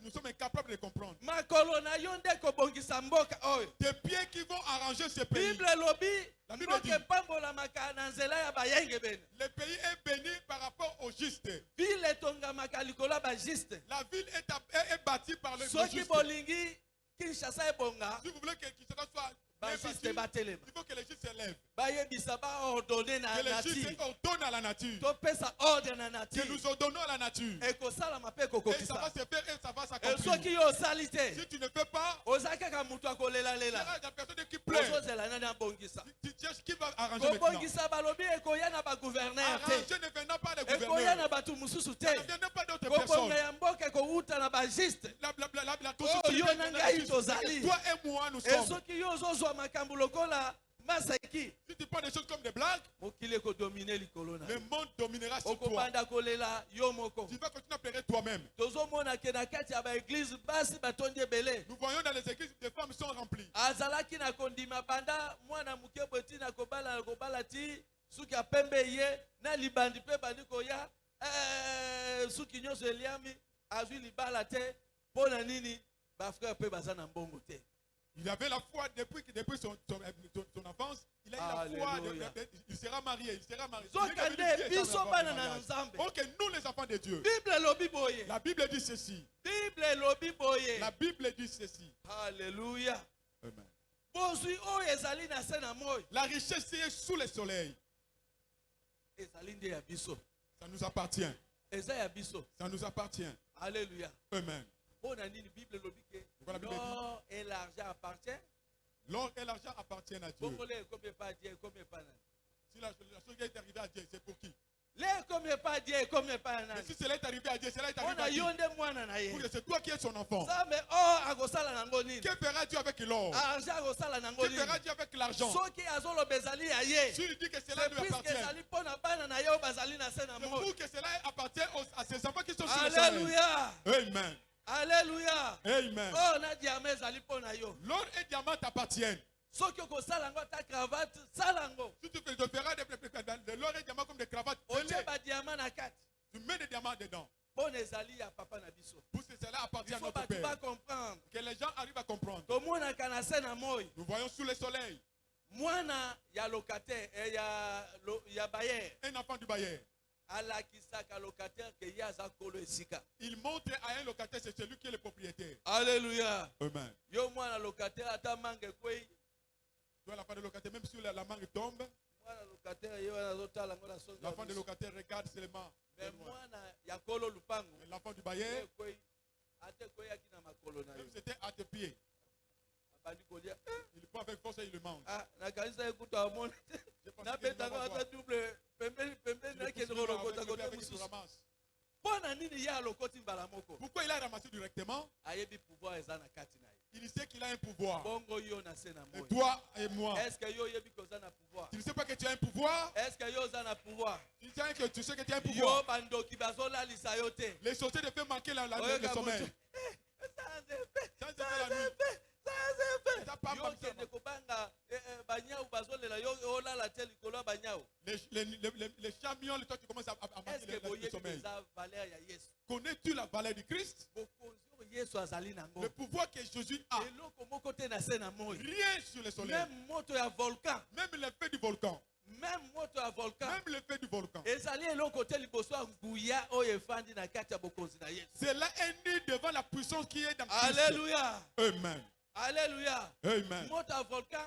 nous sommes incapables de comprendre. Makolo na yo nde kobongisa mboka oyo. Des pieds qui vont arranger ce pays. Bible lobi La Bible mboka dit, epambolamaka na nzela ya bayenge bene. le pays est béni par rapport au juste. Ville etongamaka likolo ya bajiste. La ville est bâtie par le Soki juste. bolingi Kinshasa ebonga, Si vous voulez que Kinshasa soit bajiste batelema Il faut que les justes s'élèvent. bayebisa baordonne na Que les nature justes ordonnent à la nature. topesa ordre na Que nature nous ordonnons à la nature. ekosalama mpe Et ça va kokokisa se faire et ça va soki s'accomplir. yo osali te Si tu ne fais pas, oza kaka moto il y akolelalela aura des personnes qui pleurent. ozozela nani abongisa Tu cherches qui va arranger maintenant. kobongisa balobi ekoya na bagouverneur te Arranger ne venant pas des ekoya gouverneurs. na bato mosusu te Ça ne vient pas d'autres personnes. kobonga ya mboka ekowuta na bagiste Oh, yo na ngai tozali toi et moi, nous e sommes. soki yo ozozwa makambo lokola maseki Si tu prends des choses comme des blagues, mokili ekodomine likolo na le monde dominera sur toi. okobanda kolela yo moko Tu vas continuer à pleurer toi-même. tozomona ke na kati ya baeglize basi batondi ebele Nous voyons dans les églises, les femmes sont remplies. azalaki na kondima banda mwana moke boye ti na kobala ti suki apembe ye na libandi mpe bandi koya suki nyonso eliami azwi libala te mpo na nini bafrere mpe baza na mbongo te. Il avait la foi depuis son enfance. Il a eu la foi. Il sera marié. Il sera marié. Zokande biso bana na nzambe. Ok, nous les enfants de Dieu. Bible lobi boye. La Bible dit ceci. Bible lobi boye. La Bible dit ceci. Alléluia. Amen. Bozwi oyo ezali na se na moi. La richesse est sous le soleil. Ezali nde ya biso. Ça nous appartient. Eza ya biso. Ça nous appartient. Alléluia. Amen. Bon la Bible lobi ke Pourquoi la Bible l'or et l'argent appartiennent. L'or et l'argent appartiennent à Dieu. Bongole comme pas Dieu comme pas nan. Si la chose qui est arrivée à Dieu, c'est pour qui? Les comme pas Dieu comme pas nan. Mais si cela est arrivé à Dieu, cela est On arrivé a à Dieu. yonde mwana na ye. Pour que c'est toi qui es son enfant. Ça mais oh agosala nango nini? Que fera Dieu avec l'or? Argent agosala nango Que nini? fera Dieu avec l'argent? Soki azolo bezali ya ye. Si il dit que cela C'est lui puisque appartient, ezali pona bana na yo bazali na se na c'est moi. pour que cela appartient à ses enfants qui sont sur le soleil. Alléluia. Amen. Alléluia. Amen. Oh na diamant ezali pona yo. L'or et diamant t'appartiennent. Soki okosala ngo ta cravate salango. Si tu feras de l'or et diamant comme des cravates, Otie ba diamant na kati. tu mets des diamants dedans. Bon ezali ya papa na biso. Pour que cela appartient Il à faut notre pas Père. comprendre. Que les gens arrivent à comprendre. Tomona kana se na moi. Nous voyons sous le soleil Mwana ya locataire ya bayer. un enfant du bailleur. Alakisaka locataire ke yaza kolo esika. Il montre à un locataire, c'est celui qui est le propriétaire. Alléluia. Amen. Yo mwana locataire ata mange kwei. Toi, l'enfant de locataire, même si la mangue tombe, Mwana locataire yo azotala ngo la songa. l'enfant de locataire regarde seulement. Mais mwana ya kolo lupango. Mais l'enfant du bailleur, Kwei ate kwei akina makolo na yo. même si c'était à tes pieds, Abandi kolia. il prend avec force et il le mange. Ah na kanisa ekuta amona. Je pense Na qu'il beta va ngo voir. ata double pembeni na kende kolokota kote Avec mususu. le ramasse. Mpona nini ye alokoti mbala moko? Pourquoi il a ramassé directement? Ayebi pouvoir eza na kati na ye. Il sait qu'il a un pouvoir. Bongo yo na se na Et moi. toi et moi. Est-ce que yo yebi koza na pouvoir? Tu ne sais pas que tu as un pouvoir? Est-ce que yo oza na pouvoir? Tu sais que tu as un Yo pouvoir. bandoki bazolalisa yo te. Les sorciers te font manquer le Oyoka sommeil. moto. Sans effet. Sans Sans effet la nuit. effet. Sans effet. Ça part Yo comme ça. kende kobanga banyau bazolela yo olala te likolo ya banyau. Les chamions, toi tu commences à Est-ce manquer que le boyebi sommeil. eza valeur ya Yesu? Connais-tu la valeur du Christ? Bokonzi oyo Yesu azali nango. Le pouvoir que Jésus a. Eloko moko te na se na moi. Rien sur le soleil. Même moto ya volcan. Même le feu du volcan. Même moto ya volcan. Même le feu du volcan. ezali eloko te liboso ya nguya oyo efandi na kati ya bokonzi na Yesu. C'est là un nu devant la puissance qui est dans Christ. Alléluia. Amen. Alléluia. Amen. moto ya volcan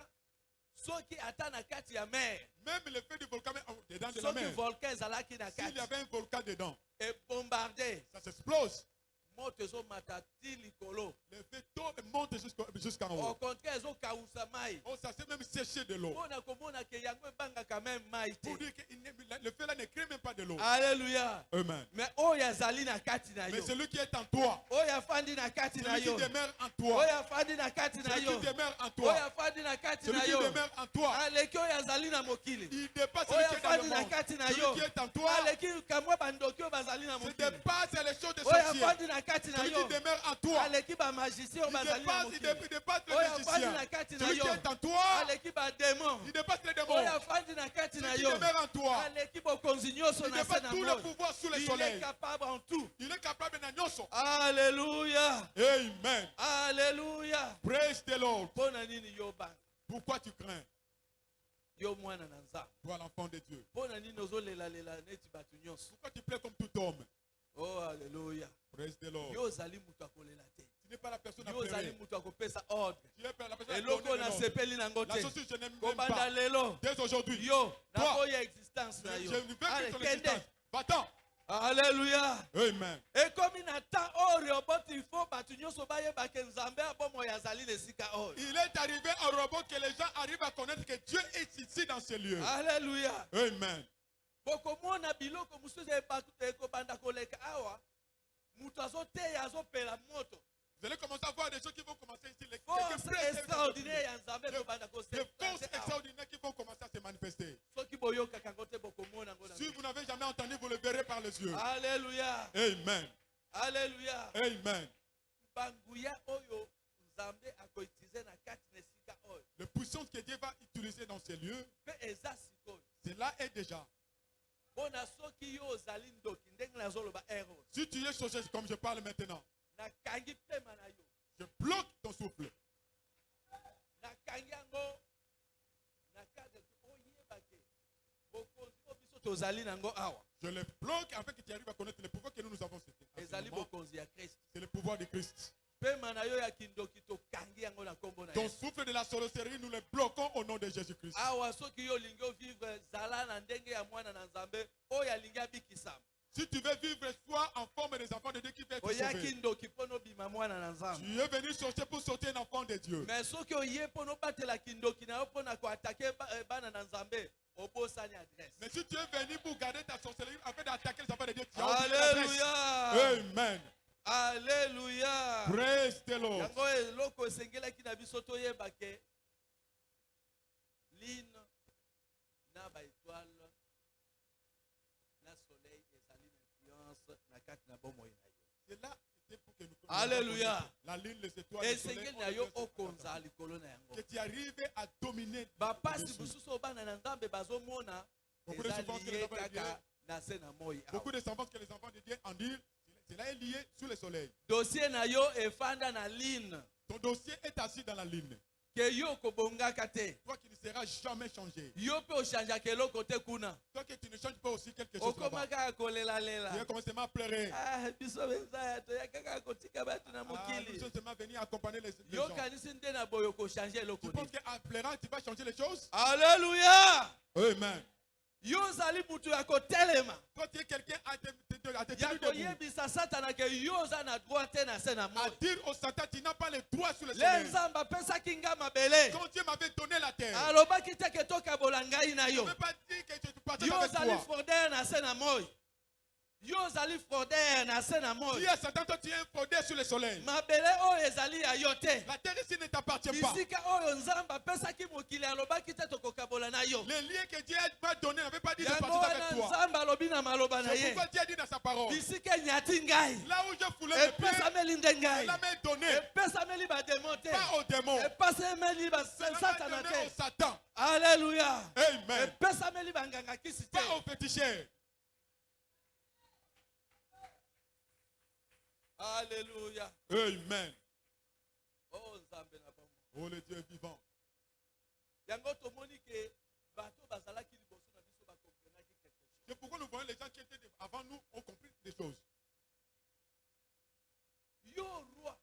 soki ata na kati ya mer. Même le feu du volcan est dedans de la soki mer. volcan ezalaki na S'il y kati avait un volcan dedans, ebombardé ça s'explose. moto ezomata ti likolo. Le feu tombe et monte jusqu'en Au haut. contraire ezokausa mai. Oh, ça s'est même séché de l'eau. mpona komona ke yango ebangaka même mai te. Pour dire que le feu là ne crée même pas de l'eau. Alléluia. Amen. mais oyo azali na kati na Mais yo. celui qui est en toi, oyo afandi na kati na celui qui yo. demeure en toi, oyo afandi na kati na celui yo. qui demeure en oyo toi, afandi na kati celui na qui yo. demeure en toi, aleki oyo azali na mokili. il dépasse oyo celui qui est dans afandi le na monde. kati na Celui yo. qui est en toi, aleki kamwa bandoki oyo bazali na se mokili. dépasse les choses de oyo sorciers. afandi na kati na Celui yo. qui demeure en toi, aleki bamagicien oyo il bazali na dépasse, mokili. il dépasse oyo les afandi magiciens. na kati na Celui yo. qui est en toi, aleki bademon. il dépasse les démons. oyo afandi na kati na Celui qui yo. demeure en toi, aleki bokonzi nyonso il na se dépasse na tout moi. le pouvoir sous le Il est soleil. capable en tout. Il est capable de nyonso. Alléluia. Amen. Alléluia. Praise the Lord. Mpona nini yo bana? Pourquoi tu crains, Yo mwana na nzambe. toi l'enfant de Dieu? Mpona nini ozolelalela neti bato nyonso? Pourquoi tu plais comme tout homme? Oh alléluia. Praise the Lord. Yo ozali moto akolela te. Tu n'es pas la personne à Yo ozali pleurer. mutu akopesa ordre. Tu es la personne à Eloko donner na l'ordre. sepeli nango La te. chose que je n'aime même Kobanda pas. lelo. Dès aujourd'hui, Yo, toi, nakoya existence na je yo. ne veux Allez, que ton kende. existence. Va-t'en. Alléluia. Amen. ekomi na temps oyo reoboti il faut bato nyonso bayebake nzambe abomoi azali na esika oyo. Il est arrivé un robot que les gens arrivent à connaître que Dieu est ici dans ce lieu. Alléluia. Amen. bokomona biloko mosusu ekobanda koleka awa moto azoteya azopela moto. Vous allez commencer à voir des choses qui vont commencer ici. Les Force extraordinaire ya nzambe ekobanda des forces kosepela. extraordinaires qui vont commencer à se manifester. soki boyokaka ngo te bokomona ngo na Si vous n'avez jamais entendu, vous le verrez par les yeux. Alléluia. Amen. Alléluia. Amen. banguya oyo nzambe akoitize na kati na esika oyo Le puissance que Dieu va utiliser dans ces lieux, mpe eza sikoyo cela est déjà. mpona soki yo ozali ndoki ndenge nazoloba ero Si tu es chaussé comme je parle maintenant, nakangi pema na yo je bloque ton souffle. nakangi yango na cadre oyebake bokonzi oyo biso tozali nango awa Je le bloque afin que tu arrives à connaître le pouvoir que nous avons. ezali bokonzi ya kristo C'est le pouvoir de Christ. pema na yo ya kindoki tokangi yango na nkombo na Ton yesu souffle de la sorcellerie, nous le bloquons au nom de Jésus-Christ. awa soki yo olingi ovivre zala na ndenge ya mwana na nzambe oyo alingi abikisama Si tu veux vivre, sois en forme des enfants de Dieu qui veulent te oyaki sauver. ndoki mpo nobima mwana na nzambe Tu es venu chercher pour sortir un enfant de Dieu. mais soki oye mpo nobatelaki ndoki na yo mpo na koatake bana na nzambe obosani adresse. Mais si tu es venu pour garder ta sorcellerie afin d'attaquer les enfants de Dieu, tu as oublié l'adresse. Alléluia. Amen. Alléluia. Praise the Lord. yango eloko esengelaki na biso toyeba ke lune na baétoile na soleil ezali na influence na kati na bomoi na yo. C'est là c'était pour que nous Alléluia. La lune, les étoiles, le soleil, esengeli on na le yo fait sur okonza ta likolo na yango que tu arrives à dominer. bapasi dessus. mosusu oyo bana na nzambe bazomona Beaucoup de eza souffrances que les liye enfants de Dieu- kaka na se na moi awa. Beaucoup de sentences que les enfants de Dieu en disent, cela est lié sur le soleil. dossier na yo efanda na line Ton dossier est assis dans la ligne. ke yo kobongaka te Toi qui ne seras jamais changé. yo mpe ochangeaka eloko te kuna Toi qui tu ne changes pas aussi quelque chose là-bas. okoma kaka Tu kolelalela vas commencer à pleurer. biso benzaya toya kaka kotika bato na Nous mokili sommes seulement venus accompagner les gens. yokanisi nde na boye okochange Tu eloko penses nini qu'en pleurant, tu vas changer les choses? alleluya Amen. yo ozali mutu ya kotelema Toi, tu es quelqu'un à te ya tenir debout. koyebisa satana ke yo oza na droit te na se na À moi dire au Satan, tu n'as pas le droit sur le le soleil. nzambe apesaki nga mabele Quand Dieu m'avait donné la terre, alobaki te ke tokabola ngai na je yo ne veux pas dire que tu partages yo avec ozali toi. fraudeur na se na moi yo ozali fraudeur na se na moi Dis à Satan, toi, tu es un fraudeur sur le soleil. mabele oyo ezali ya yo te La terre ici ne t'appartient pas. bisika oyo nzambe apesaki mokili alobaki te tokokabola na yo Les liens que Dieu m'a donné n'avaient pas dit de yango partager wana avec toi. nzambe alobi na maloba na C'est ye pourquoi Dieu a dit dans sa parole. bisika enyati ngai Là où je foulais mes pieds, epesameli nde elle ngai l'a même donné. epesameli bademo te Pas aux démons. epesameli Elle l'a basatana donné au te Satan. alleluya Amen. epesameli banganga kisi te Pas aux féticheurs. alleluya Amen. oh nzambe na bango Oh le Dieu vivant. yango tomoni ke bato bazalaki liboso na biso bakomprenaki quelque chose C'est pourquoi nous voyons les gens qui étaient avant nous ont compris des choses. yo roi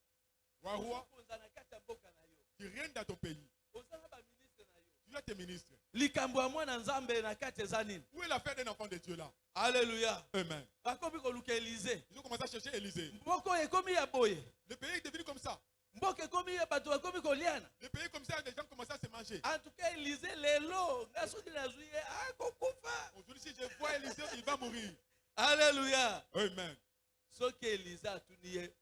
Roi, okonza na kati ya mboka na yo tu règnes dans ton pays. oza na baministre na yo Tu as tes ministres. likambo ya mwana nzambe na kati eza nini Où est l'affaire d'un enfant de Dieu là? alleluya Amen. bakomi koluka elize Ils ont commencé à chercher Élisée. mboka oyo ekomi ya boye Le pays est devenu comme ça. mboka ekomi ya bato bakomi koliana Le pays comme ça, les gens commencent à se manger. en tout cas elize lelo nga soki nazwi ye akokufa Aujourd'hui, si je vois Élisée, il va mourir. alleluya Amen. soki elize atuni ye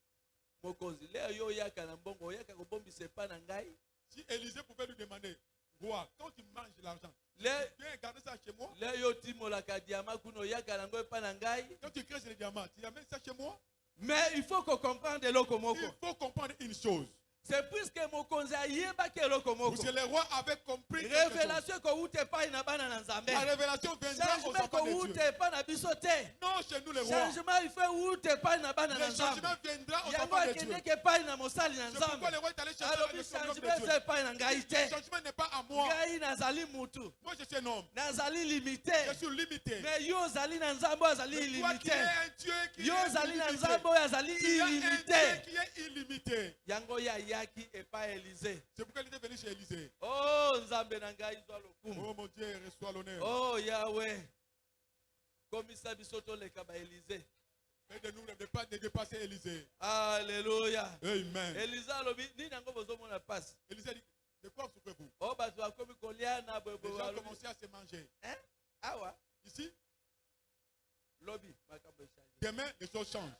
mokonzi leo yo oyaka na mbongo oyaka kobombisa epa na ngai Si Élisée pouvait lui demander, roi, quand tu manges l'argent, le viens garder ça chez moi. le yo otimolaka diama kuna oyaka nango epa na ngai Quand tu creuses les diamants, tu amènes ça chez moi. mais il faut kocomprendre eloko moko Il faut comprendre une chose. C'est puisque mokonzi ayebaki eloko moko. Parce que le roi avait compris quelque chose. Révélation ko ute pa ina bana na nzambe. La révélation viendra aux Changement enfants ko de Dieu. ute pa na biso te. Non, chez nous les rois. Changement il fait ute pa ina bana na Le nzambe. changement viendra aux Yango enfants de Dieu. akende ke pa ina mosali na C'est pourquoi nzambe. le roi est allé chercher Alobi le changement de Dieu. eza pa na ngai Le te. changement n'est pas à moi. Ngai nazali mutu. Moi, je suis un homme. Nazali limité. Je suis limité. Mais yo ozali na nzambe azali Mais toi qui illimité. es un Dieu qui Yo est ozali na illimité. nzambe oyo azali Il y a un Dieu illimité. qui est illimité. Yango ya yaki epa Élysée. C'est pourquoi il était venu chez Élisée. Oh nzambe na ngai zwa lokumu. Oh mon Dieu, reçois l'honneur. Oh Yahweh. Komisa biso toleka ba Élysée. Fais de nous de dépasser Élisée. Alléluia. Amen. Élysée alobi nini yango bozomona passe. Élisée dit, de quoi souffrez-vous? Oh bato bakomi kolia na Les gens ont commencé à se manger. Hein? Awa. Ici, Lobi makambo echange. demain, les choses changent.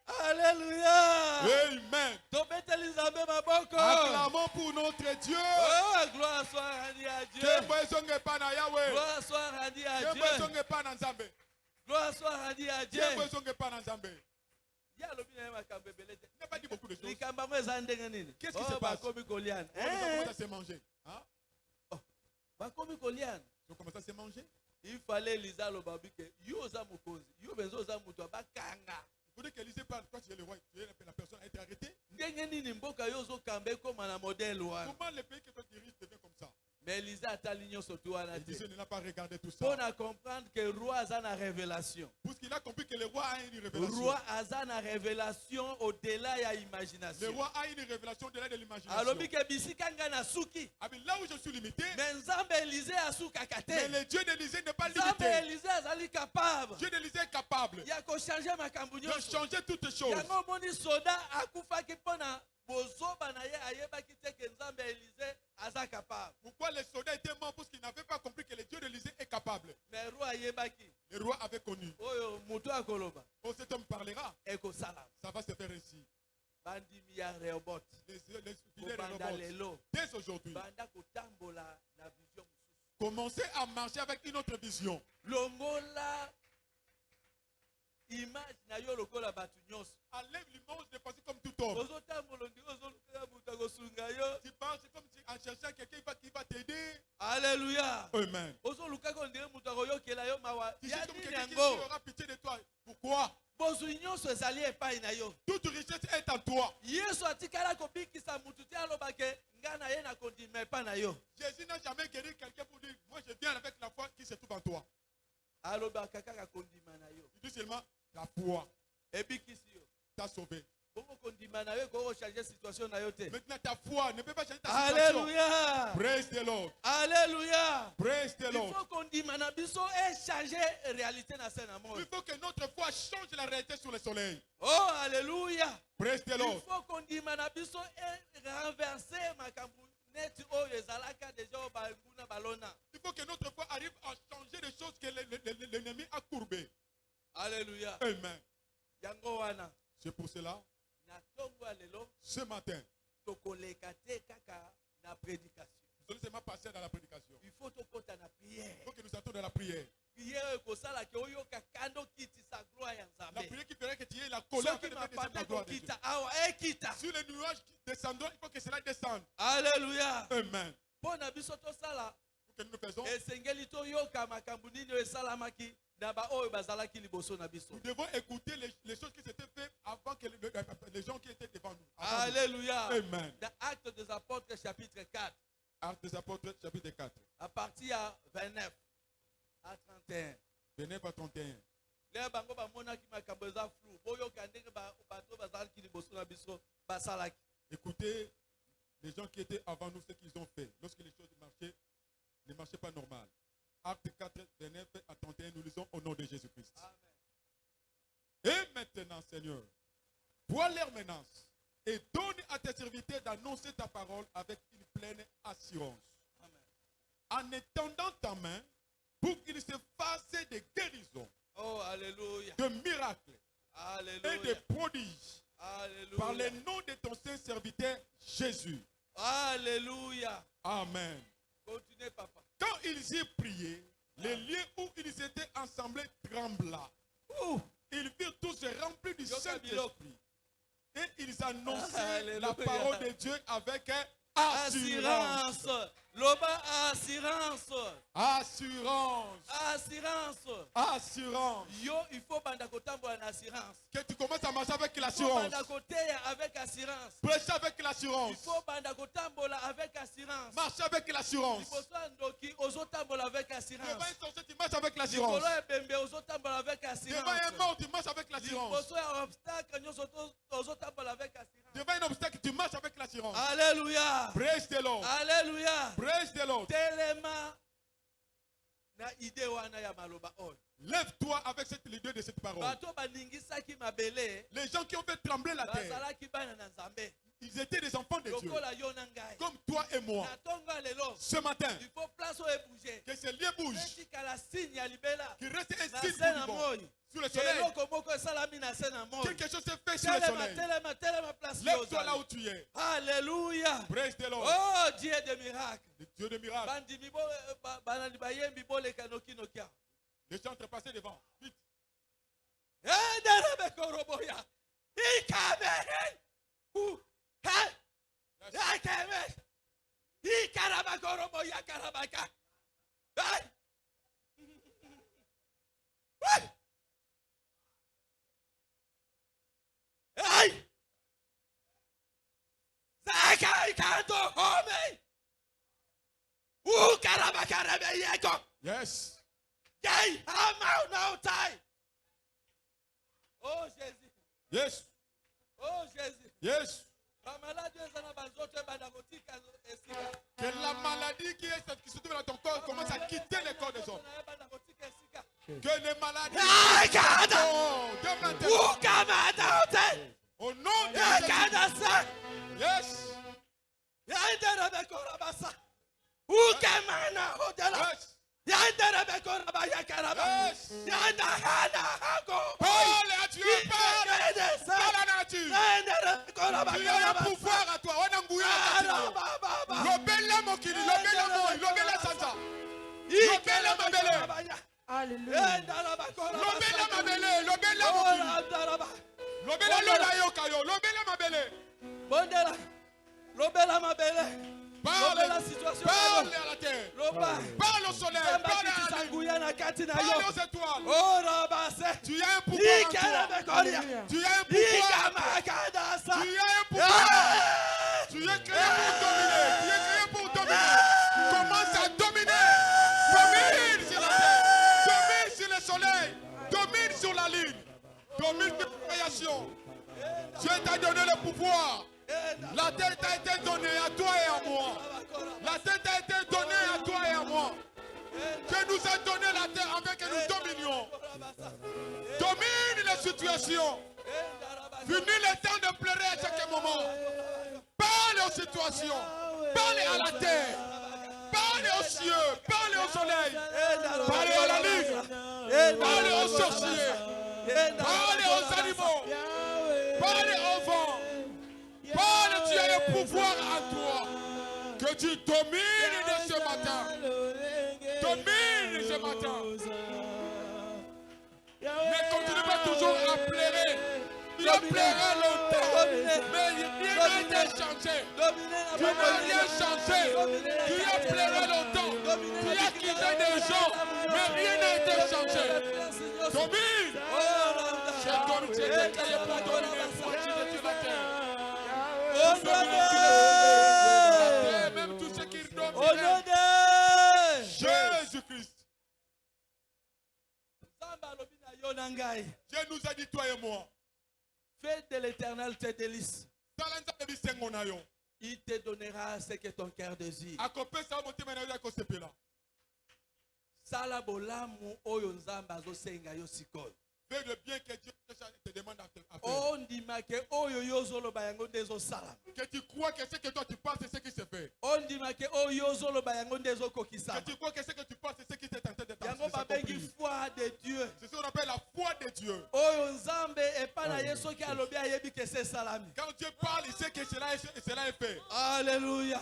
Alléluia. Amen. Tobeteli nzambe maboko. Acclamons pour notre Dieu. Oh gloire soit rendue à Dieu. Que songe pas na Yahweh. Gloire soit rendue à Que Dieu. songe pas na Nzambe. Gloire soit rendue à Dieu. Que songe pas na Nzambe. Ya lobi na makambo ebele te. Il n'a pas dit beaucoup de choses. Likambo yango eza ndenge nini? Qu'est-ce qui se passe? Bakomi koliana. On commence à se manger. Hein? Bakomi koliana. On commence à se manger. Il fallait Élysée aloba bike yo oza mokonzi yo benzo oza moto abakanga. Il faudrait qu'Élisée parle. Toi, tu es le roi. Tu es la personne a été arrêtée. Ndenge nini mboka yo ozokamba ekoma na modèle wana. Comment le pays que toi diriges devient comme ça? Mais Élysée atali nyonso tu wana te. Élisée n'a pas regardé tout ça. Pour comprendre que roi aza na révélation. Parce qu'il a compris que le roi a une révélation. Roi aza na révélation au-delà ya Le imagination. roi a une révélation au-delà de l'imagination. Alobi ke bisika nga na suki. Ah, mais là où je suis limité, Mais nzambe Élysée asukaka mais te. le Dieu d'Élisée n'est pas Nzambe limité. Élysée azali capable. Dieu d'Élisée est capable Ya ko changer makambo de nyonso. changer toutes choses. Yango moni soda akufaki mpona bozoba na ye ayebaki te ke nzambe Élysée aza capable. Pourquoi les soldats étaient morts? Parce qu'ils n'avaient pas compris que le Dieu d'Élisée est capable. Mais roi ayebaki. Le roi avait connu. Oyo mutu akoloba Oh, cet homme parlera. ekosala. Ça va se faire ainsi. Bandimi ya Rehoboth. Les fidèles Kobanda robots, lelo. dès aujourd'hui, Banda kotambola na vision mosusu. commencez à marcher avec une autre vision. Longola image na yo lokola batu nyonso. Enlève l'image de penser comme tout homme. Ozotambola ndenge ozoluka mutu akosunga yo. Tu penses comme si en cherchant quelqu'un qui va t'aider. Alléluia. Amen. Ozoluka ko ndenge mutu akoyokela yo mawa. Tu Ya cherches comme nini quelqu'un qui yango? aura pitié de toi. Pourquoi? Bozwi nyonso ezali epai na yo. Toute richesse est en toi. Yesu atikala kobikisa mutu te alobake nga na ye na kondima epai na yo. Jésus n'a jamais guéri quelqu'un pour dire, moi je viens avec la foi qui se trouve en toi. Alobaka kaka kondima na yo. Il dit seulement, la foi Ebikisi yo. t'a sauvé. Bongo kondima na yo ko changer situation na yo te. Maintenant ta foi ne peut pas changer ta situation. Alléluia. Praise the Lord. Alléluia. Praise the Il Lord. faut kondima na biso et changer réalité na scène na moi. Il faut que notre foi change la réalité sur le soleil. Oh alléluia. Praise the Il Lord. faut kondima na biso et renverser makambu net oyo ezalaka déjà o banguna balona. Il faut que notre foi arrive à changer les choses que l'ennemi a courbées. Alléluia. Amen. Yango wana. C'est pour cela, Na tongo lelo ce matin, tokoleka te kaka na prédication. nous allons seulement passer dans la prédication. Il faut tokota na Il prière. faut que nous entrons dans la prière. Prière ekosala ke oyoka kando kiti sa gloire ya La Nzambe. prière qui ferait que tu aies la colère Soki de descendre la mapata gloire de Dieu. kokita awa ekita. Sur les nuages qui descendront, il faut que cela descende. Alléluia. Amen. Mpo na biso tosala Pour que nous nous faisons, esengeli toyoka makambo nini oyo esalamaki na baoyo bazalaki liboso na biso. nous devons écouter les choses qui s'étaient faites avant que les gens qui étaient devant nous. Avant nous. Alléluia. Amen. Dans Actes des Apôtres chapitre 4, Actes des Apôtres, chapitre 4, à partir à 29 à 31. 29 à 31. Le bango bamonaki makambo eza flou. Boyoka ndenge bato bazalaki liboso na biso basalaki. Écoutez les gens qui étaient avant nous, ce qu'ils ont fait. Lorsque les choses ne marchaient pas normal. Acte 4, 29 à 31, nous lisons au nom de Jésus-Christ. Et maintenant, Seigneur, vois leur menace et donne à tes serviteurs d'annoncer ta parole avec une pleine assurance. Amen. En étendant ta main pour qu'il se fasse des guérisons, Oh, alléluia. de miracles et Alléluia. de prodiges par le Alléluia. nom de ton saint serviteur Jésus. Alléluia. Amen. Continuez, papa. Quand ils y priaient, les lieux où ils étaient assemblés trembla. Ouh. Ils virent tous remplis du Yoka Saint-Esprit Et ils annonçaient Alléluia. la parole de Dieu avec assurance. Assurance. Loba assurance. Assurance. Assurance. Assurance. Yo, il faut banda kotambola na assurance. Que tu commences à marcher avec Il faut l'assurance. banda koteya avec assurance. Prêcher avec Il l'assurance. faut banda kotambola avec assurance. Marcher avec l'assurance. Liboso ndoki ozotambola avec Devant assurance. un sorcier, tu marches avec l'assurance. Likolo ebembe ozotambola avec Devant assurance. un mort, tu marches avec l'assurance. Liboso ya obstacle nyonso ozotambola avec assurance. Devant un obstacle, tu marches avec l'assurance. Alléluia. Praise the Lord. Alléluia. Praise the Lord. Telema na ide wana ya maloba oyo. Lève-toi avec l'idée de cette parole. Bato baningisaki mabele Les gens qui ont fait trembler la terre, bazalaki bana na Nzambe. ils étaient des enfants de Dieu. Lokola yo na ngai. Comme toi et moi. Na tonga lelo. Ce matin, Il faut place oyo ebouger. que ces lieux bougent. Etikala signe ya libela. Qu'il reste un Na signe se na vivant moi. sur le soleil. Eloko moko esalami na se na moi. Quelque chose s'est fait sur le Telema, soleil. telema, telema place Lève-toi là yo où tu es. Alléluia. Praise the Lord. Oh Dieu de miracle. Le Dieu de miracles. Bandimi bo banani bayembi boleka noki nokia. Les gens entrepassés devant. Vite. Endere bekoroboya. Ikame. Ha. Ikame. Ikarabakoroboya karabaka. Hey. Hey. Hey. Zakai kanto home. Ukarabakarabeyeko. Yes. Yay, I'm out now time. Oh Jésus. Yes. Oh Jésus. Yes. La maladie est dans la zone banagotika esika. Que la maladie qui se trouve dans ton corps commence à quitter le corps des hommes. Que les maladies. Ay, kada. Oh, de maintenant. Ukamata ote. Au nom de Ya Jésus. kada sa. Yes. Ya ndera bekora basa. Ukamana hotela. Yes. Ya ndera bekora baya karaba. Yes. Ya ndahana hako. Parle à Dieu. Parle. Ikede sa. Parle à la nature. Ya ndera bekora Tu baya as un karaba. pouvoir à toi. On a ngouillé à ta Lobela mokili, lobela moi, lobela sansa. Lobela mabele. Alléluia. Lobela mabele, lobela mokili. Lobela lola yokayo, lobela mabele. Bondela. Lobela mabele. Parle, Lobela situation. parle à la terre. Loba. Parle au soleil, Samba parle à la lune, kisanguya na kati na parle yo. aux étoiles. Oh rabase. Tu as un pouvoir en Ikele toi. bekoria. Tu as un pouvoir en toi. Ikamakadasa. Tu as un pouvoir. Tu es créé pour dominer. Tu es créé pour dominer. Commence à dominer. Domine sur la terre. Domine sur le soleil. Domine sur la lune. Domine sur la création. Dieu t'a donné le pouvoir. La terre t'a été donnée à toi et à moi. La terre t'a été donnée à toi et à moi. Dieu nous a donné la terre afin que nous dominions. Domine les situations. Fini le temps de pleurer à chaque moment. Parle aux situations. Parle à la terre. Parle aux cieux. Parle au soleil. Parle à la lune. Parle aux sorciers. Parle aux animaux. Parle au vent. Parle, tu as le pouvoir en toi. Que tu domines de ce matin. Domine ce matin. Ne continue pas toujours à pleurer. Tu as pleuré longtemps. Mais rien n'a été changé. Tu n'as rien changé. Tu as pleuré longtemps. Tu as quitté des gens. Mais rien n'a été changé. Domine. J'ai été créé pour dominer pour utiliser sur la terre. Même tout ce qui domine. Jésus-Christ. Dieu nous a dit, toi et moi. Fais de l'éternel tes délices. Il te donnera ce que ton cœur désire. Sala bolamu oyo nzamba azosenga yo sikoyo. Fais le bien que Dieu te demande à faire. Ondimake oyo yozoloba yango ndezo sala. Que tu crois que ce que toi tu penses c'est ce qui se fait. Ondimake oyo yozoloba yango ndezo kokisa. Que tu crois que ce que tu penses c'est ce qui t'est en train de t'accomplir. Yango babengi foi de Dieu. C'est ce qu'on appelle la foi de Dieu. Oyo nzambe epana yeso ki alobi ayebi ke se salami. Quand Dieu parle, il sait que cela est fait. Alléluia.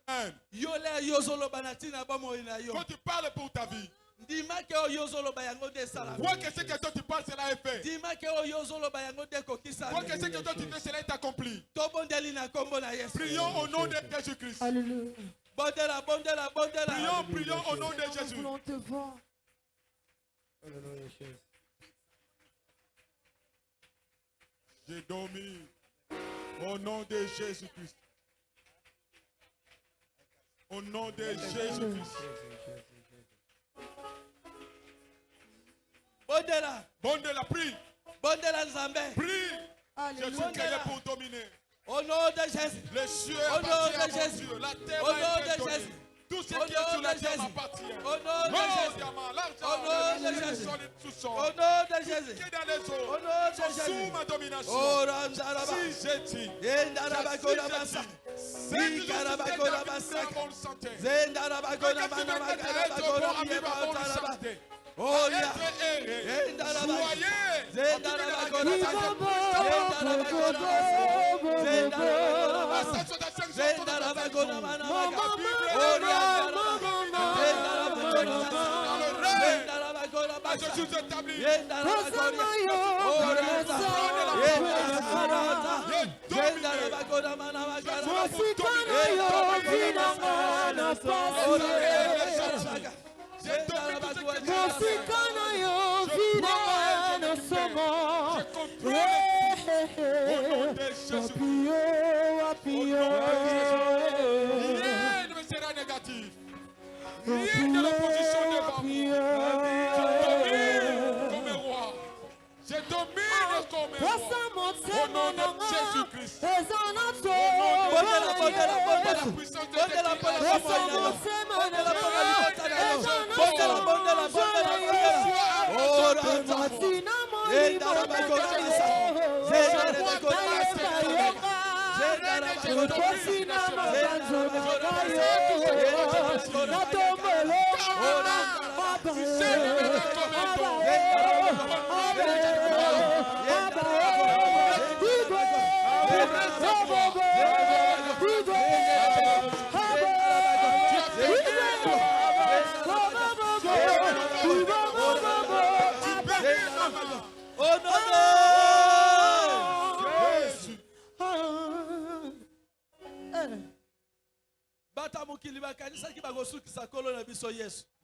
Amen. Yole yozoloba na tina bomoi na yo. Quand tu parles pour ta vie. Dis-moi que oyozolo bayango de sala. Crois que ce que toi tu parles, cela est fait. Dis-moi que oyozolo bayango de kokisa. Crois que ce que toi tu fais, cela est accompli. Tobondeli na kombo na Yesu. Prions au nom de Jésus-Christ. Alléluia. Bondela, bondela, bondela. Prions au nom de Jésus. Nous voulons te voir. J'ai dormi au nom de Jésus-Christ. Au nom de Jésus-Christ. Bondela, Bondela, prie. bondela nzambe. Prie. Je suis Alléluia. créé pour dominer. Au nom de Jésus. Les cieux Au nom appartiennent à de mon Jésus. Dieu. La terre Au m'a nom été de donnée. Jésus. Tout ce qui Au est sur nom la de terre Jésus. m'appartient. Au nom de L'or, Jésus. diamant, Au l'argent, nom de le Jésus. sol et tout ça. Au nom de Jésus. Qui est dans les eaux. Au nom de sont Jésus. sous ma domination. Oh, Ramzaraba. Si j'ai dit, Yendarabakona basa. Zikarabakola basa. Zendarabakona manamakarabakona biyebataraba. Oh, ya. Yendarabakona. Zendarabakona basa. Zendarabakona basa. Zendarabakona basa. Zendarabakona manamaka. Oh, ya. Zendarabakona basa. Zendarabakona basa. Je suis établi. Yendarabakona. Oh, Ramza. Yendarabakona. Zendarabakona manamakarabakona. Rien ne sera négatif. Rien de l'opposition devant moi. Je domine comme un roi. Je domine comme un roi. Au nom de Jésus-Christ.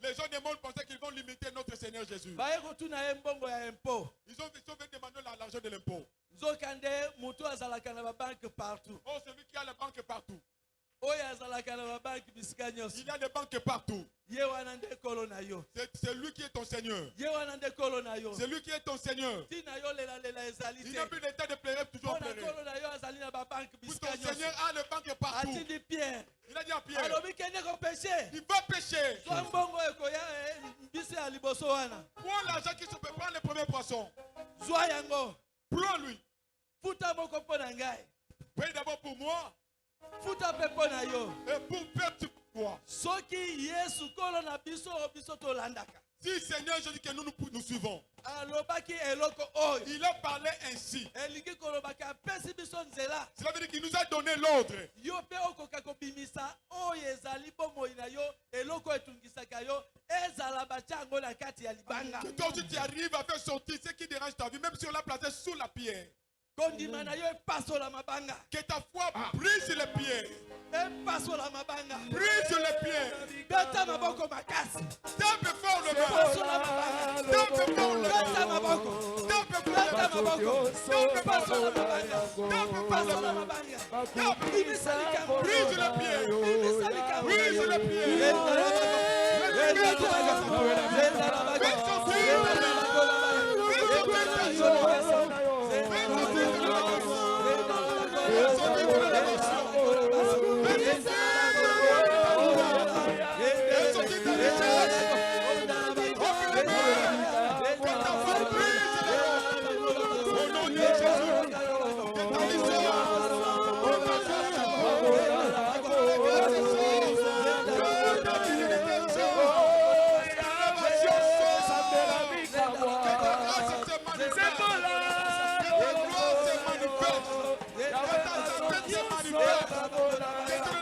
Les gens du monde pensaient qu'ils vont limiter notre Seigneur Jésus. Ils ont demandé l'argent de l'impôt. Oh, celui qui a les banques partout. Il y a des banques partout. C'est lui qui est ton Seigneur. C'est lui qui est ton Seigneur. Il n'a plus l'état de pleurer, toujours pleurer. Ton Seigneur a les banques partout. Il a dit à Pierre, il va pécher. Prends l'argent qui se peut prendre le premier poisson. Prends-lui. Paye d'abord pour moi. Et pour perdre toi. Si Seigneur Jésus que nous suivons. Il a parlé ainsi. Cela veut dire qu'il nous a donné l'ordre. Que toi aussi tu arrives à faire sortir ce qui dérange ta vie, même si on l'a placé sous la pierre. Que ta foi brise sur les pierres. Brise sur les pierres. Tape fort le main. Tape fort le main. Tape fort le main. Brise les pierres. Brise les pierres.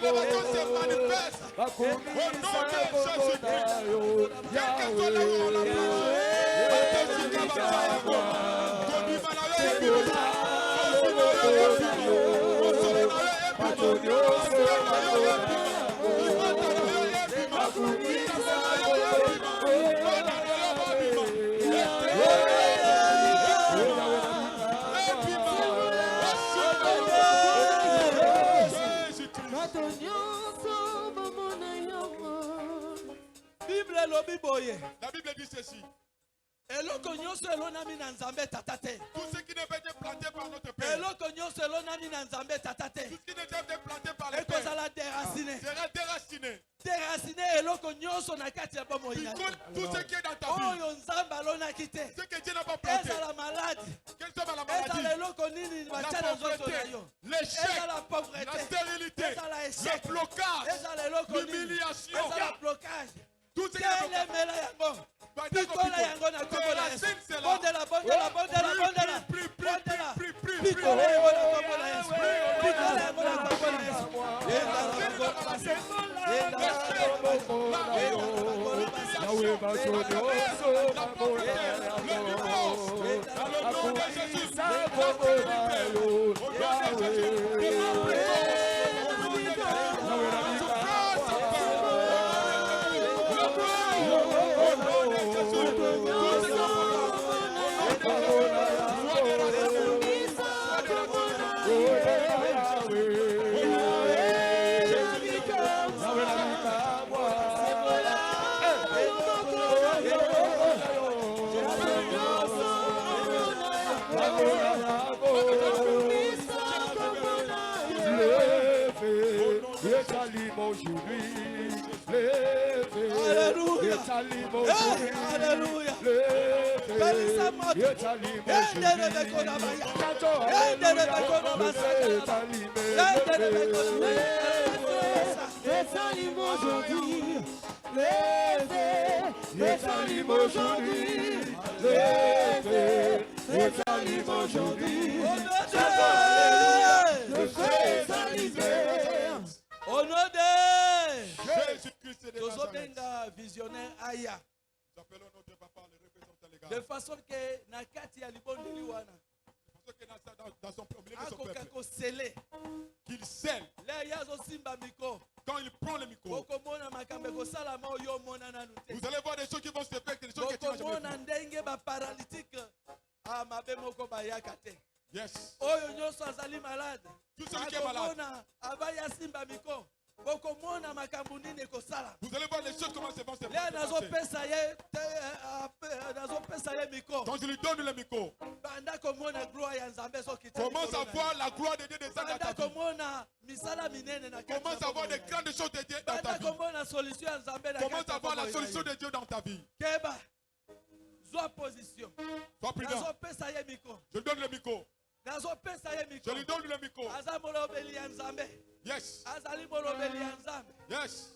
l'élévation se manifeste. Au nom de Jésus-Christ. Quel que soit là où on l'a La Bible dit ceci. Tout ce qui ne peut être planté par notre Père, tout ce qui ne peut être planté par le Père, sera déraciné. Tout ce qui est dans ta vie, ce que Dieu n'a pas planté, quelle soit la maladie, la pauvreté, l'échec, la stérilité, le blocage, l'humiliation, tout ce qui est Alléluia. Au nom de Jésus-Christ de Nazareth. Visionnaire Aya. Nous appelons notre papa, le représentant légal. De façon que Nakati a libondeli wana. Dans son milieu de son peuple. Qu'il scelle. Quand il prend le micro. Vous allez voir des choses qui vont se faire, des choses que tu n'as jamais vues. Yes. Tout celui qui est malade. Vous allez voir les choses comment se vont se passer. Quand je lui donne le micro, commence à voir la gloire de Dieu descendre dans ta vie. Commence à voir des grandes choses de Dieu dans ta vie. Commence à voir la solution de Dieu dans ta vie. Sois prudent. Je lui donne le micro. Je lui donne le micro. Yes. Yes.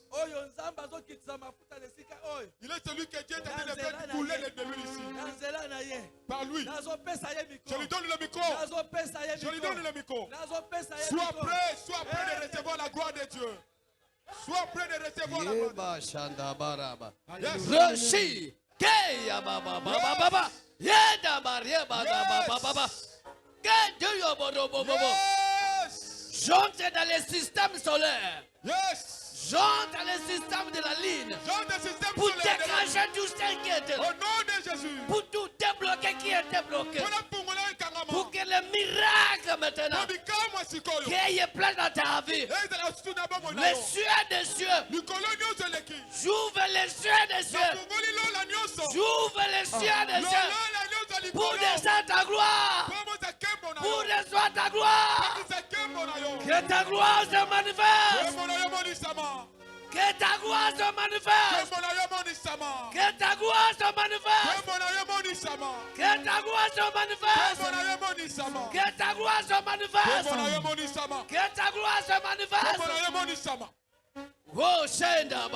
Il est celui que Dieu t'a dit de faire couler de l'huile ici. Par lui. Je lui donne le micro. Je lui donne le micro. Sois prêt de recevoir la gloire de Dieu. Sois prêt de recevoir la gloire de Dieu. J'entre dans le système solaire. Yes. J'entre dans le système de la ligne. Pour déclencher tout ce qui était. Au nom de Jésus. Pour tout débloquer qui était bloqué. Pour que le miracle maintenant qui est plein dans ta vie. Les cieux des cieux. J'ouvre les cieux des cieux. J'ouvre les cieux des cieux. Pour descendre ta gloire. Pour descendre ta gloire. Que ta gloire se manifeste. Que ta gloire se manifeste. Que ta gloire se manifeste. Que ta gloire se manifeste. Que ta gloire se manifeste. Que ta gloire se manifeste. Oh, Shenda,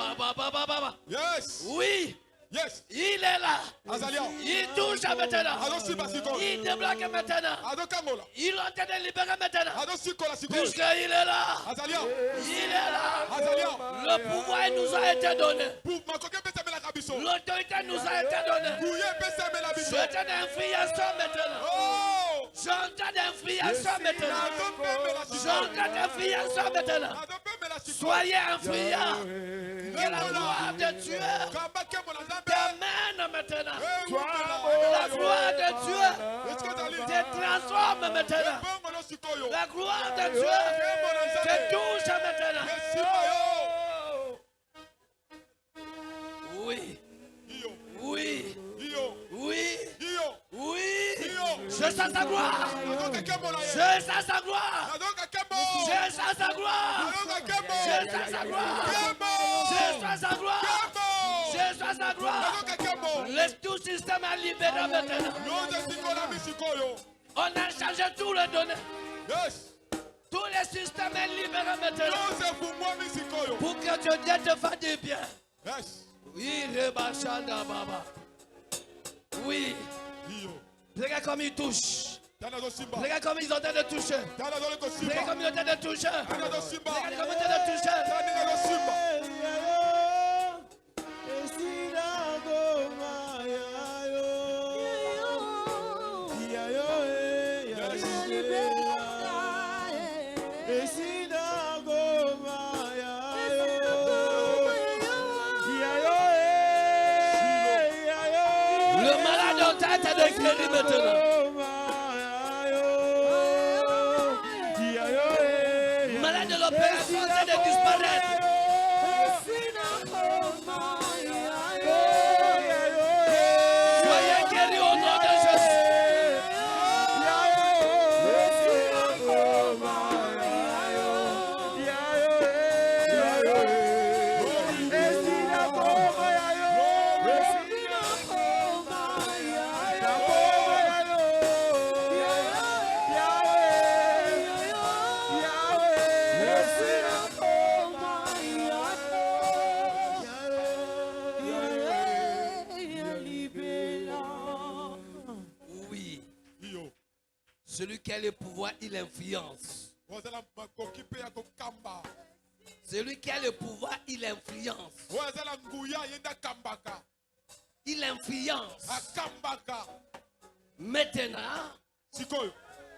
Yes. oui. Yes. Il est là. Azalia. Il touche maintenant. Ado simba sikoyo. Il débloque maintenant. Ado kangola. Il est en train de libérer maintenant. Ado sikola sikoyo. Puisqu'il est là. Azalia. Il est là. Azalia. Le pouvoir nous a été donné. Pour makoke pesa mela kabiso. L'autorité nous a été donnée. Bouye pesa mela biso. Je t'ai d'influenceur maintenant. Oh. J'entends d'influenceur maintenant. Ado pe mela sikoyo. J'entends d'influenceur maintenant. Ado pe mela sikoyo. Soyez influents. Que la gloire de Dieu Kambake mona zambe. t'amène maintenant. La La gloire de Dieu Est-ce que t'as lu? te transforme maintenant. Bongo sikoyo. La gloire de Dieu te touche maintenant. Oui, Iyo. oui, Iyo. oui, Iyo. oui. Iyo. Je sens sa gloire. Ado kakemo na ye. Je sens sa gloire. Ado kakemo. Je sens sa gloire. Ado kakemo. Je sens sa gloire. Kemo. Je sens sa gloire. Kemo. Je sens sa gloire. Ado kakemo. Le tout système est libéré maintenant. Yoze sikola misikoyo. On a changé tout le données. Yes. Tout le système est libéré maintenant. Yoze fumwa misikoyo. Pour que Dieu te fasse du bien. Yes. Oui, Rebachanda Baba. Oui. Iyo. Regarde comme ils touchent. Tana do simba. Regarde comme ils sont en train de toucher. Tana do ko simba. Regarde comme ils sont en train de toucher. Tana do simba. Regarde comme ils sont en train de toucher. Tana do simba. Le malade en tête est guéri maintenant. Le malade de l'opération est de disparaître. Soyez guéris au nom de Jésus. Oui. Iyo. Celui qui a le pouvoir, il influence. Wazala makoki pe ya kokamba. Celui qui a le pouvoir, il influence. Wazala nguya yenda kambaka. Il influence. Akambaka. Maintenant, Sikoyo.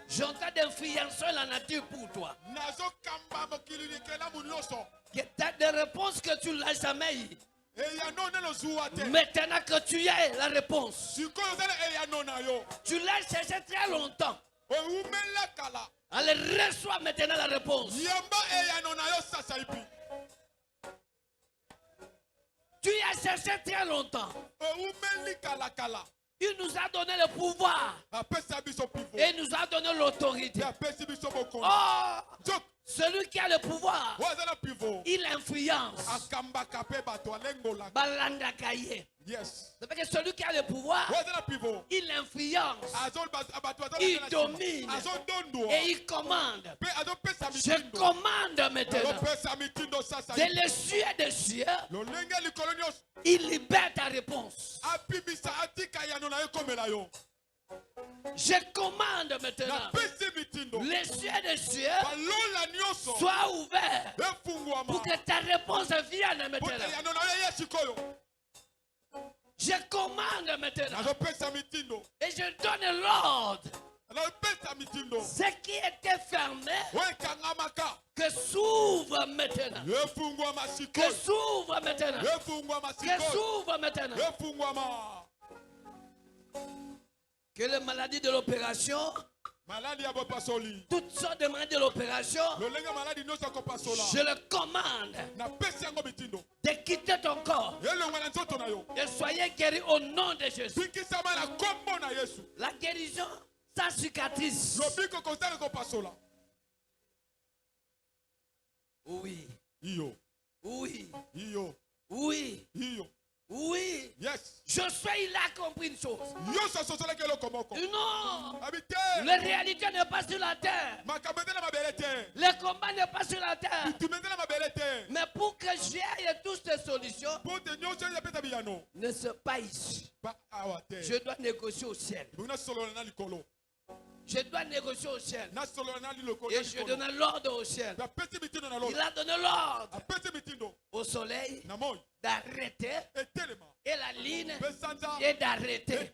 j'entends d'influencer la nature pour toi. Nazo kamba mokili nikela munoso. Que tu as des réponses que tu n'as jamais eues. E ya nona lo zuwate. Maintenant que tu as la réponse, Sikoyo zala e ya nona yo. tu l'as cherché très longtemps. O umela kala. Elle reçoit maintenant la réponse. Yamba e ya nona yo sasa ipi. Tu as cherché très longtemps. O umeli kala kala. Il nous a donné le pouvoir Apesa biso pivo. et il nous a donné l'autorité. Ya pesi biso bokon. Oh, Jok. celui qui a le pouvoir, Wazala pivo. il influence. Akambaka pe bato alengola. Balanda Kaye. Yes. C'est parce que celui qui a le pouvoir, Wazala pivo. il influence Azol abato azol. Il domine. Azol dondo. et il commande. Pe azol pesa Je mitindo. commande Azol maintenant. pesa mitindo sasa. De les cieux des cieux, Lo lenge likolo nyos. il libère ta réponse. Apibisa atika ya nona yo komela yo. Je commande Na maintenant. pesi mitindo. Les cieux des cieux Balola nyonso. soient ouverts Efungwama. pour que ta réponse vienne Pote maintenant. ya nona yo yesikoyo. Je commande maintenant. Nazo pesa mitindo. Et je donne l'ordre. Nazo pesa mitindo. Ce qui était fermé, Wekangamaka. que s'ouvre maintenant. Efungwama Que sikoyo. s'ouvre maintenant. Efungwama Que sikoyo. s'ouvre maintenant. Efungwama. Que les maladies de l'opération, Maladi ya bopasoli. toutes sortes de maladies de l'opération, Lolenga maladi nyonso akopasola. je le commande Na pesi yango mitindo. de quitter ton corps Elongwa na nzoto na yo. et soyez guéris au nom de Jésus. Bikisama na kombo na Yesu. La guérison, sa cicatrice. Lobiko kosala kopasola. Oui, Iyo. oui, Iyo. oui, Iyo. oui. Yes. Josué, il a compris une chose. Nyonso sosola kelo komoko. Non, Habite. la réalité n'est pas sur la terre. Makabete na mabele te. Le combat n'est pas sur la terre. Tumete na mabele te. Mais pour que j'aie toutes ces solutions, Pote nyonso ya peta ne sont pas ici. Je dois négocier au ciel. Je dois négocier au ciel. Et je donne l'ordre au ciel. Il a donné l'ordre au soleil d'arrêter et la ligne et d'arrêter.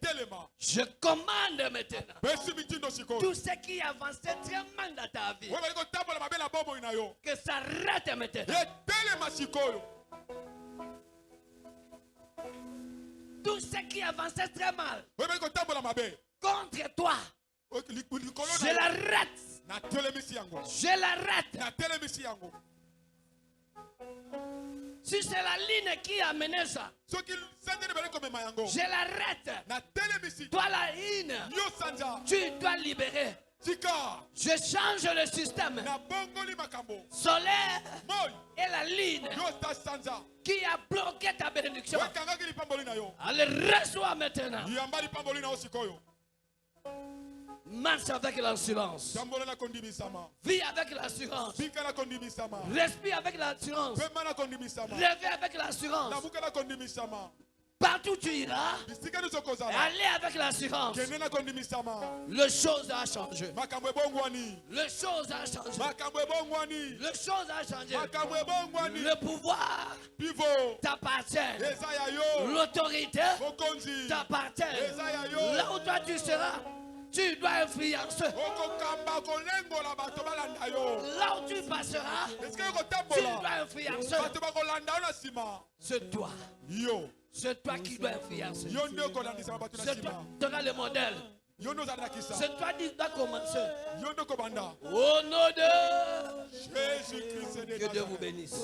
Je commande maintenant tout ce qui avançait très mal dans ta vie, que ça arrête maintenant. Tout ce qui avançait très mal contre toi, je l'arrête. Je l'arrête. Si c'est la ligne qui a mené ça, je l'arrête. Toi, la ligne, tu dois libérer. Je change le système solaire et la ligne qui a bloqué ta bénédiction. Allez, reçois maintenant. Marche avec l'assurance. Vis avec l'assurance. Respire avec l'assurance. Rêve avec l'assurance. Partout où tu iras, allez avec l'assurance. Le chose a changé. Le chose a changé. Le chose a changé. Le pouvoir t'appartient. L'autorité t'appartient. Là où toi tu seras, tu dois influencer. Là où tu passeras, tu dois influencer. C'est toi. C'est toi qui dois influencer. C'est toi qui auras le modèle. C'est toi qui dois commencer. Au nom de Jésus-Christ. Que Dieu vous bénisse.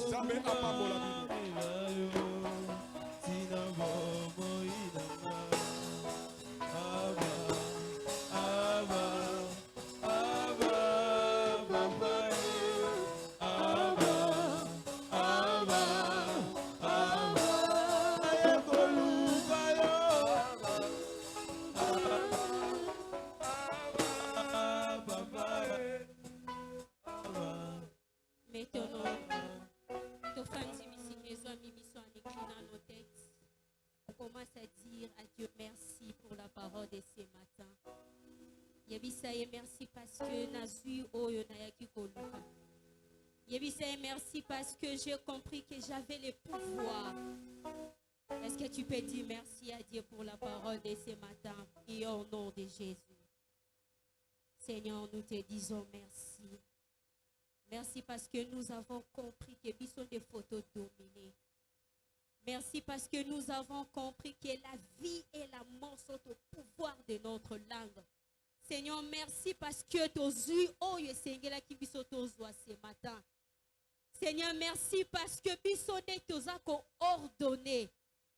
On commence à dire à Dieu merci pour la parole de ce matin. Yebisaye merci parce que Nazu Oyo Nayaki Koluka. Yebisaye merci parce que j'ai compris que j'avais le pouvoir. Est-ce que tu peux dire merci à Dieu pour la parole de ce matin et au nom de Jésus? Seigneur, nous te disons merci. Merci parce que nous avons compris que nous sommes des photos dominées. Merci parce que nous avons compris que la vie et la mort sont au pouvoir de notre langue. Seigneur, merci parce que tu as eu ce matin. Seigneur, merci parce que tu as ordonné,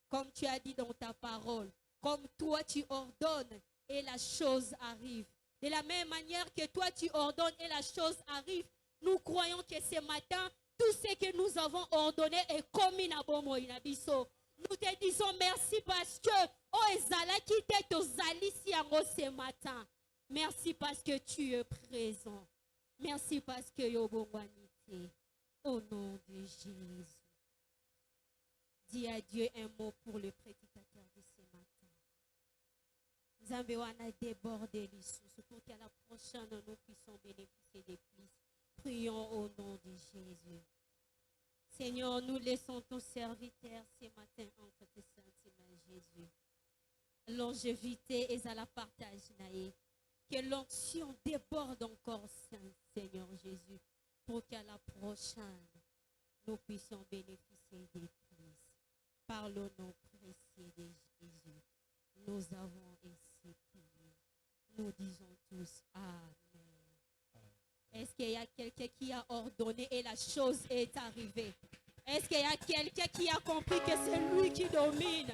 comme tu as dit dans ta parole, comme toi tu ordonnes et la chose arrive. De la même manière que toi tu ordonnes et la chose arrive, nous croyons que ce matin, tout ce que nous avons ordonné est commis na bomo inabiso. Nous te disons merci parce que Ezala qui t'est aux alici ce matin. Merci parce que tu es présent. Merci parce que yobongwanité. Au nom de Jésus. Dis à Dieu un mot pour le prédicateur de ce matin. Zambewana déborde les sources pour qu'à la prochaine nous puissions bénéficier des plus. Prions au nom de Jésus. Seigneur, nous laissons ton serviteur ce matin entre tes saintes mains, Jésus. Longévité et à la partage, naïe. Que l'onction déborde encore, Seigneur Jésus, pour qu'à la prochaine, nous puissions bénéficier des plus. Par le nom précieux de Jésus, nous avons ainsi prié. Nous disons tous Amen. Est-ce qu'il y a quelqu'un qui a ordonné et la chose est arrivée? Est-ce qu'il y a quelqu'un qui a compris que c'est lui qui domine?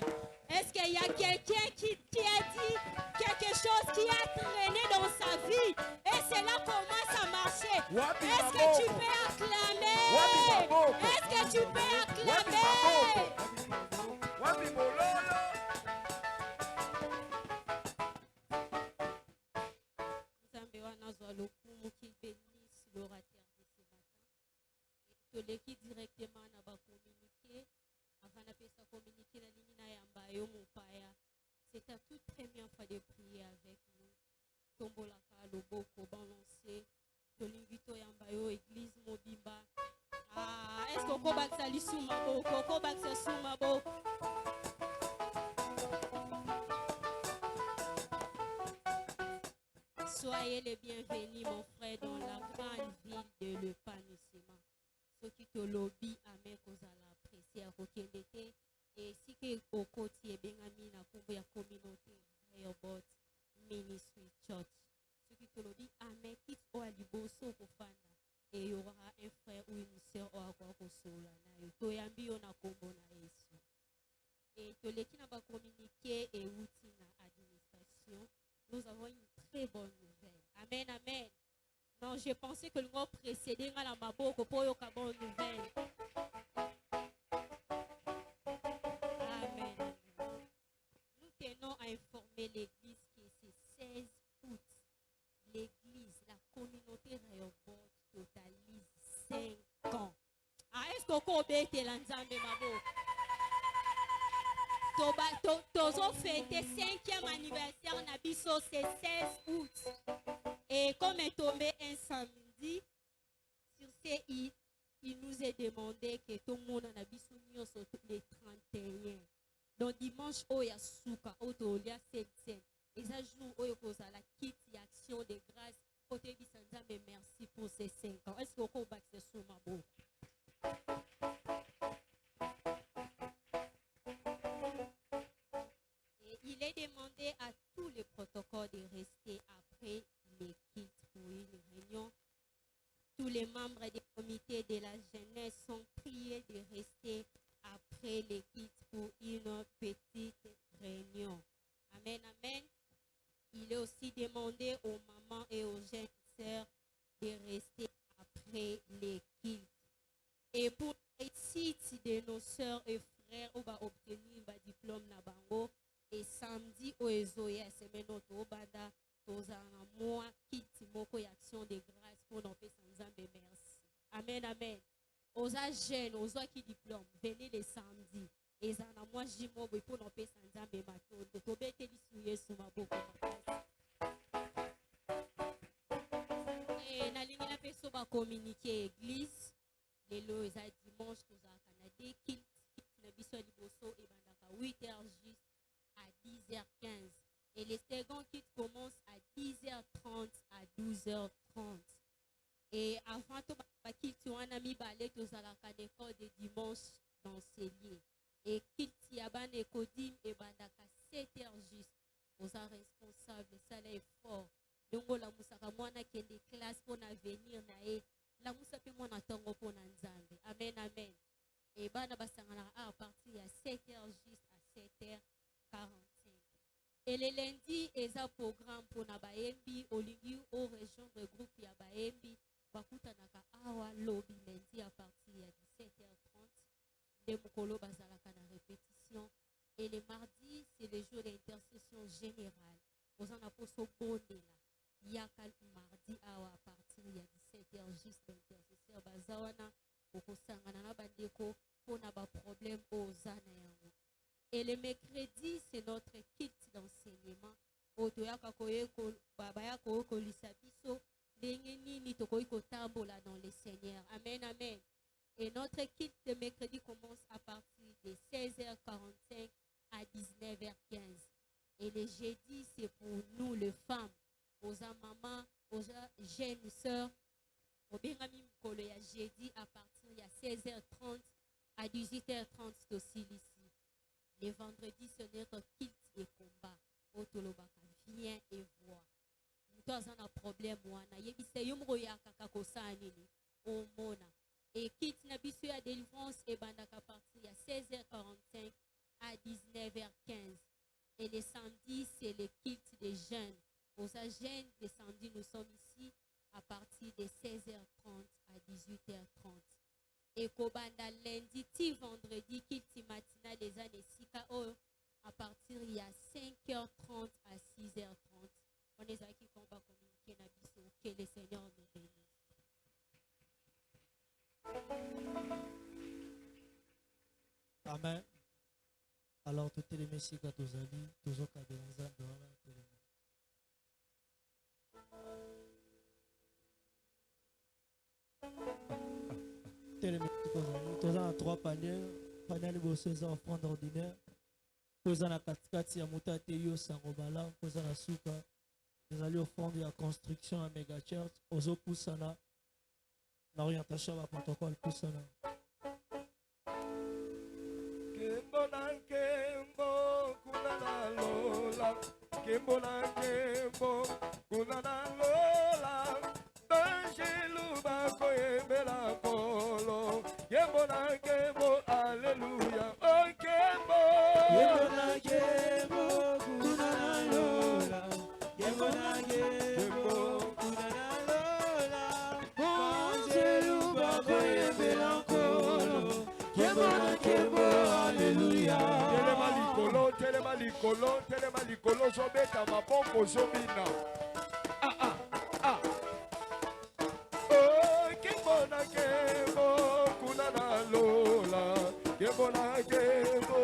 Est-ce qu'il y a quelqu'un qui a dit quelque chose qui a traîné dans sa vie et cela commence à marcher? Est-ce que tu peux acclamer? Est-ce que tu peux acclamer? Qu'il bénisse l'orateur de ce matin. Et l'équipe directement n'a pas communiqué. Avant de communiquer la ligne tombolaka loboko balancer tolingi toyamba yo église mobimba. Ah, est-ce que okobakisa lisu maboko okobakisa su maboko. Soyez les bienvenus, mon frère, dans la grande ville de Le Panissima. Ceux qui te lobby, amen, qu'on a apprécié à Rokendete. Et si que au côté, Benjamin, à Kumbo, la communauté, Airport Ministry Church. Ceux qui te lobby, amen, quitte au Aliboso, pour Fanda. Et il y aura un frère ou une sœur au Akwakosola. Toyambi, on a Kumbo, na Yesu. Et que l'équipe n'a pas communiqué et outil na administration. Nous avons une très bonne nouvelle. Amen, amen. Non, j'ai pensé que le mot précédent à la maboko pour une bonne nouvelle. Amen. Nous tenons à informer l'église que c'est 16 août. L'église, la communauté Rehoboth totalise 5 ans. Ah, est-ce qu'on peut obéir l'ensemble maboko? Tozo fêté 5e anniversaire Nabiso, c'est 16 août. Et comme est tombé un samedi, sur ce, il nous est demandé que tout le monde a Nabiso sur les 31. Donc dimanche, il y a Souka, il y a 7. Et ça joue, il y a la kit et action de grâce. Côté du Sanza, mais merci pour ces 5 ans. Est-ce qu'on peut back sur ma bouche? Il est demandé à tous les protocoles de rester après les kits pour une réunion. Tous les membres du comité de la jeunesse sont priés de rester après les kits pour une petite réunion. Amen, amen. Il est aussi demandé aux mamans et aux jeunes sœurs de rester après les kits. Et pour les sites de nos sœurs et frères, on va obtenir un diplôme na bango. Et samedi, au Ezoya, semaine au Bada, aux mois, kit, moko et action de grâce pour nos sans merci. Amen, amen. Aux jeunes, aux qui diplôme, venez les samedis. Et ça, moi, j'y m'en vais pour nos sans mato. De tomber tes souillés sur ma bouche. Et la ligne la personne va communiquer église. Les lois, dimanche, aux Canadiens, kit, le biso liboso, et bandaka 8h juste. À 10h15 et les seconds kits commencent à 10h30 à 12h30 et avant tout kit tu as mis balai tous à la l'école de dimanche dans ces lieux et kit yaban et kodim et bandaka 7h juste aux responsables ça est fort donc la musaka mwana qui est des classes pour l'avenir nae la musaka mwana tongo pour nzambe amen amen et bana basangana à partir à 7h juste à 7h 45. Et le lundi, il y a un programme pour Nabaembi, au lieu aux régions de groupe Yabaembi, Bakutanaka Awa Lobby lundi à partir de 17h30. De Mokolo Bazalaka na répétition. Et le mardi, c'est le jour d'intercession générale. Aux en aposo Bondela. Yakal mardi Awa à partir de 17h juste d'intercession Bazawana, Okosangana na Bandeko, pour n'avoir problème aux anayango. Et le mercredi, c'est notre kit d'enseignement. Dans les Seigneurs. Amen, amen. Et notre kit de mercredi commence à partir de 16h45 à 19h15. Et le jeudi, c'est pour nous, les femmes, aux mamans, aux jeunes sœurs. Au Benjamin Mkolo, jeudi à partir de 16h30 à 18h30 aussi ici. Les vendredis, c'est notre kit de combat. Otolobaka, viens et vois. Nous avons un problème. Et kit n'habitue à délivrance et bandaka partir à 16h45 à 19h15. Et les samedis, c'est le kit des jeunes. Aux jeunes des samedis, nous sommes ici à partir de 16h30 à 18h30. Et Kobanda lundi, ti vendredi, kiti matina des années Sika à partir il y a 5h30 à 6h30. On est là qui combat communiquer Nabiso. Que le Seigneur nous bénisse. Amen. Alors, tout les messieurs, tous les amis, tous les cadres, 3 paniers. Panier liboso eza offrande ordinaire. Poza na katikati ya mutate yo sangobala. Poza na suka. Ezali offrande ya construction à méga church. Ozo pusana. Na orientation à protocole pusana. Kembo na kembo kuna na lola. Kembo na kembo kuna na lola. Banjelu bako yembela kolo. Kembo na kembo, alléluia. Oh kembo. Kembo na kembo kuna na lola. Kembo na kembo kuna na lola. Banjelu bako yembela kolo. Kembo na kembo, alléluia. Telema likolo, zobeta maboko zobina. Oh, kembo na kembo, kuna na lola. Kembo na kembo,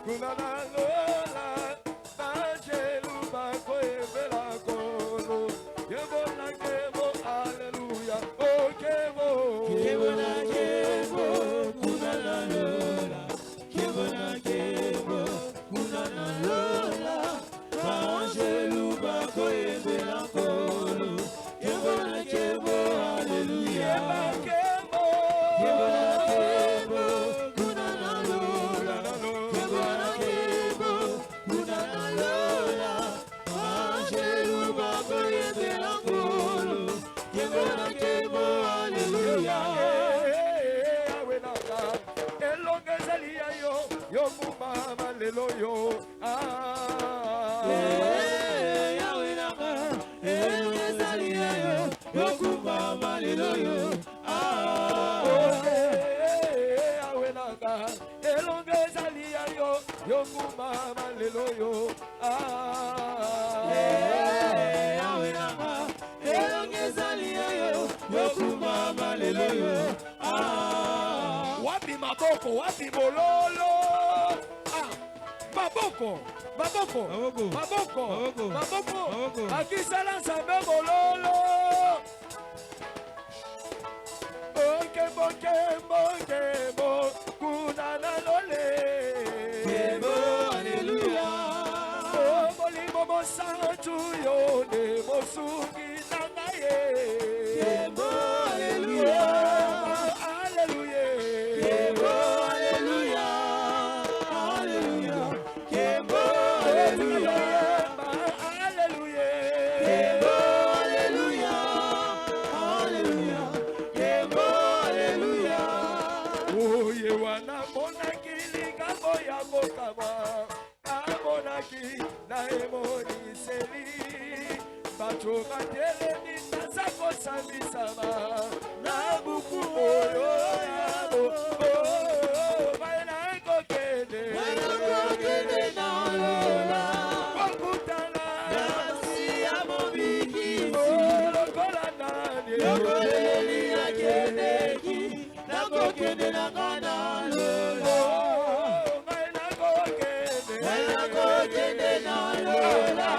kuna na lola. Banjelu bako yembela kolo. Kembo na kembo, alléluia. Oh, kembo. Kembo na kembo kuna na lola. Kembo na kembo kuna na lola. Banjelu bako yembela kolo. Kembo na kembo, alléluia. Kembo na kembo kuna na lola. Kembo na kembo kuna na lola. Banjelu bako yembela kolo. Kembo na kembo, alléluia. Yo mumama lelo yo Yahweh naka elongezalia yo yokumama lelo yo Yahweh naka elongezalia yo yokumama lelo yo Yahweh naka elongezalia yo yokumama lelo yo wapi maboko wapi bololo maboko akisala nzambe bololo kembo kuna na lole kembo aleluya molimo mosantu yo nde mosungi na ngai kembo aleluya bato batelemi naza kosambisama na buku oyo yabo baena kokende na lola kokutana nasi ya mobikisi lokola nani lokoleli akendeki nakokende nanga na lola baena kokende na lola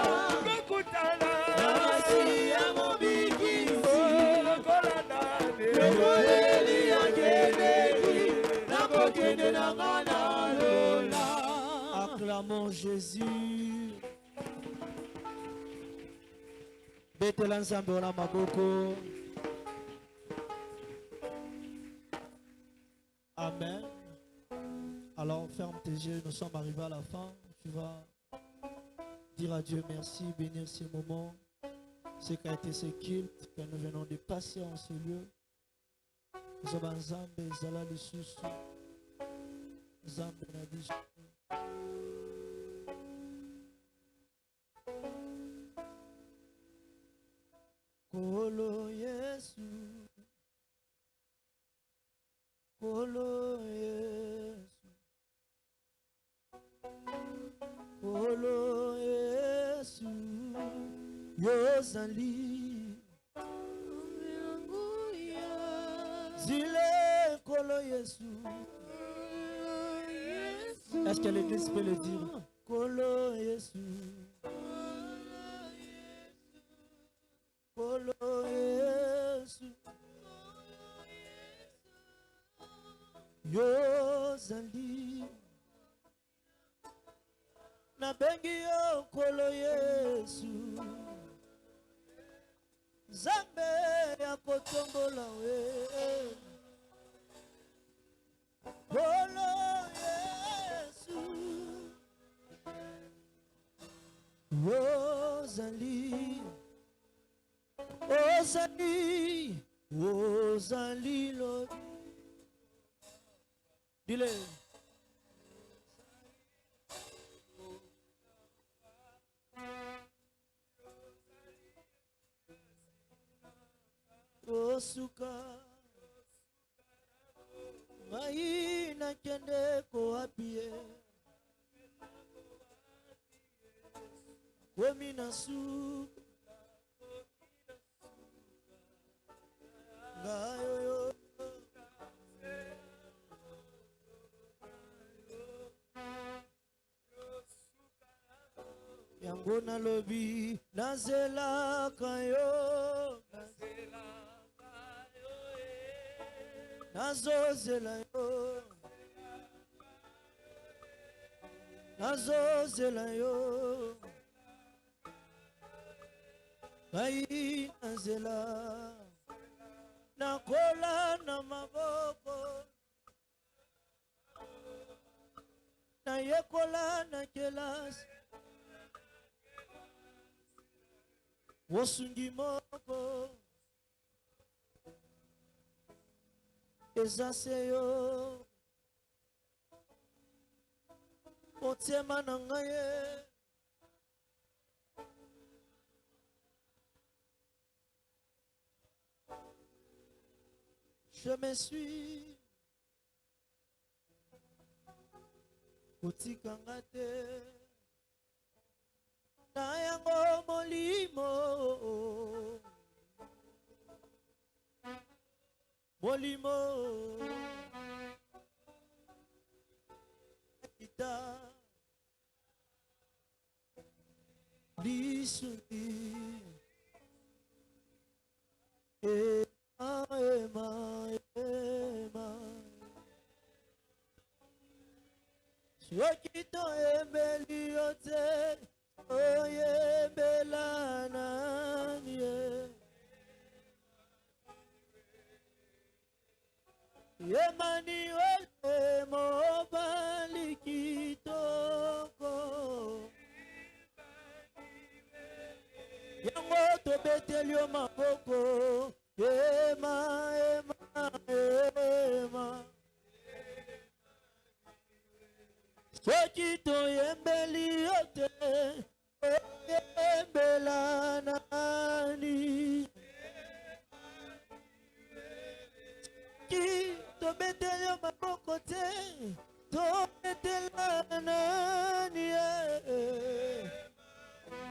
Acclamons Jésus. Betela nzambe ona maboko. Amen. Alors ferme tes yeux, nous sommes arrivés à la fin. Tu vas dire à Dieu merci, bénir ces moments, ce qu'a été ce culte que nous venons de passer en ce lieu. Zoba nzambe zala lisusu. Nzambe na biso. Kolo Yesu, Kolo Yesu, Kolo Yesu, Yozali, Zile Kolo Yesu. Est-ce que l'église peut le dire? Kolo Yesu. Kolo Yesu. Yo ozali nabengi yo nkolo Yesu Nzambe ya kotombola we nkolo Yesu ozali ozali ozali lo dile osuka mai nakende koapie komi na suka ngayo yango nalobi nazelaka yo nazozela yo nazozela yo ngai nazela nakola na maboko nayekola na kelasi wosungi moko eza se yo motema na ngai ye je me suis kotikanga te na yango molimo molimo kita lisuki ema ema ema Yokito embeli yote oye belana ye Emmanuel mobali kitoko yango tobeteli yo maboko ema ema ema soki toyembeli yo te oyembela nani ki tobeteli yo maboko te tobetela nani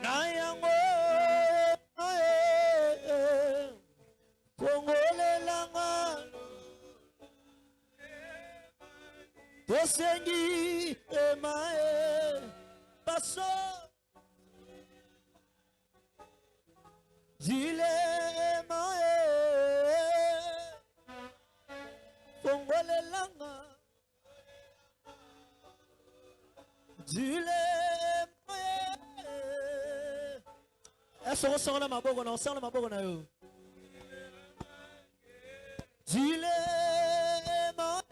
na yango kongolelanga tosengi emae baso zile emae kongolelanga zile emae esoko na maboko na osala maboko na yo zile emae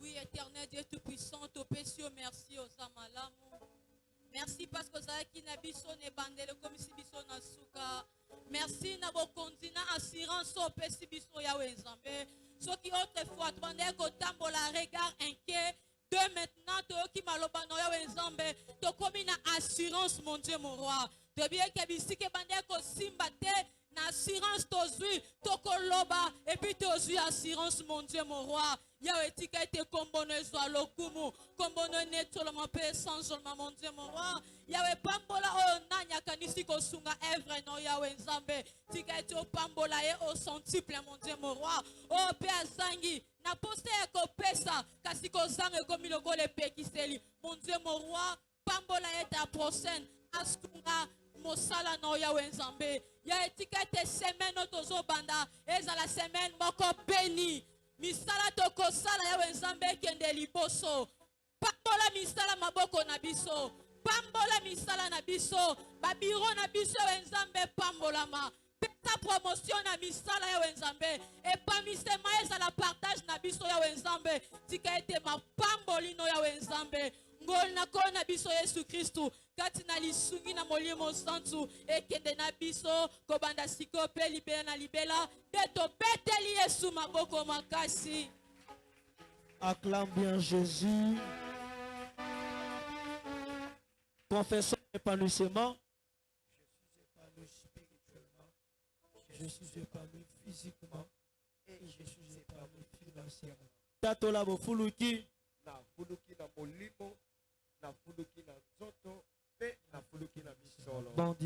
Oui, éternel Dieu Tout-Puissant, Topesio, merci aux Amalamu. Merci parce que Zaki Nabiso ne bandele comme si biso na suka. Merci na bokondi na assurance au pesi biso ya wenzambe. Ce qui autrefois demandait que tambola regard inquiet. De maintenant, to qui maloba no ya wenzambe. To komi na assurance mon Dieu mon roi. De bien que bisike bandé ko simbate na assurance tozui to koloba et puis tozui assurance mon Dieu mon roi. Ya etika ete kombono ezwa lokumu kombono netolo mape sans mon Dieu mon roi. Ya pambola o nanya kanisi boti kosunga œuvre no yawe nzambe tika ete opambola ye au centuple mon Dieu mon roi o pe azangi na poste ya kopesa kasi kozanga ekomi lokola epekiseli mon Dieu mon roi pambola ye ta prochaine asunga mosala no yawe nzambe ya etika ete semaine tozobanda ezala semaine moko beni misala tokosala yawe nzambe ekende liboso pambola misala maboko na biso pambola misala na biso babiro na biso yawe nzambe pambolama pesa promotion na misala yawe nzambe epamisema ezala partage na biso yawe nzambe tika ete mapamboli no yawe nzambe ngoli na kolo na biso Yesu Kristu kati na lisungi na molimo santu ekende na biso kobanda siko pe libela na libela de tobeteli Yesu maboko makasi. Acclame bien Jésus. Confessons l'épanouissement. Je suis épanoui spirituellement, je suis épanoui physiquement et je suis épanoui financièrement. Tatola bofuluki. Na fuluki na molimo, na fuluki na nzoto, pe na fuluki na misolo. Bon dimanche.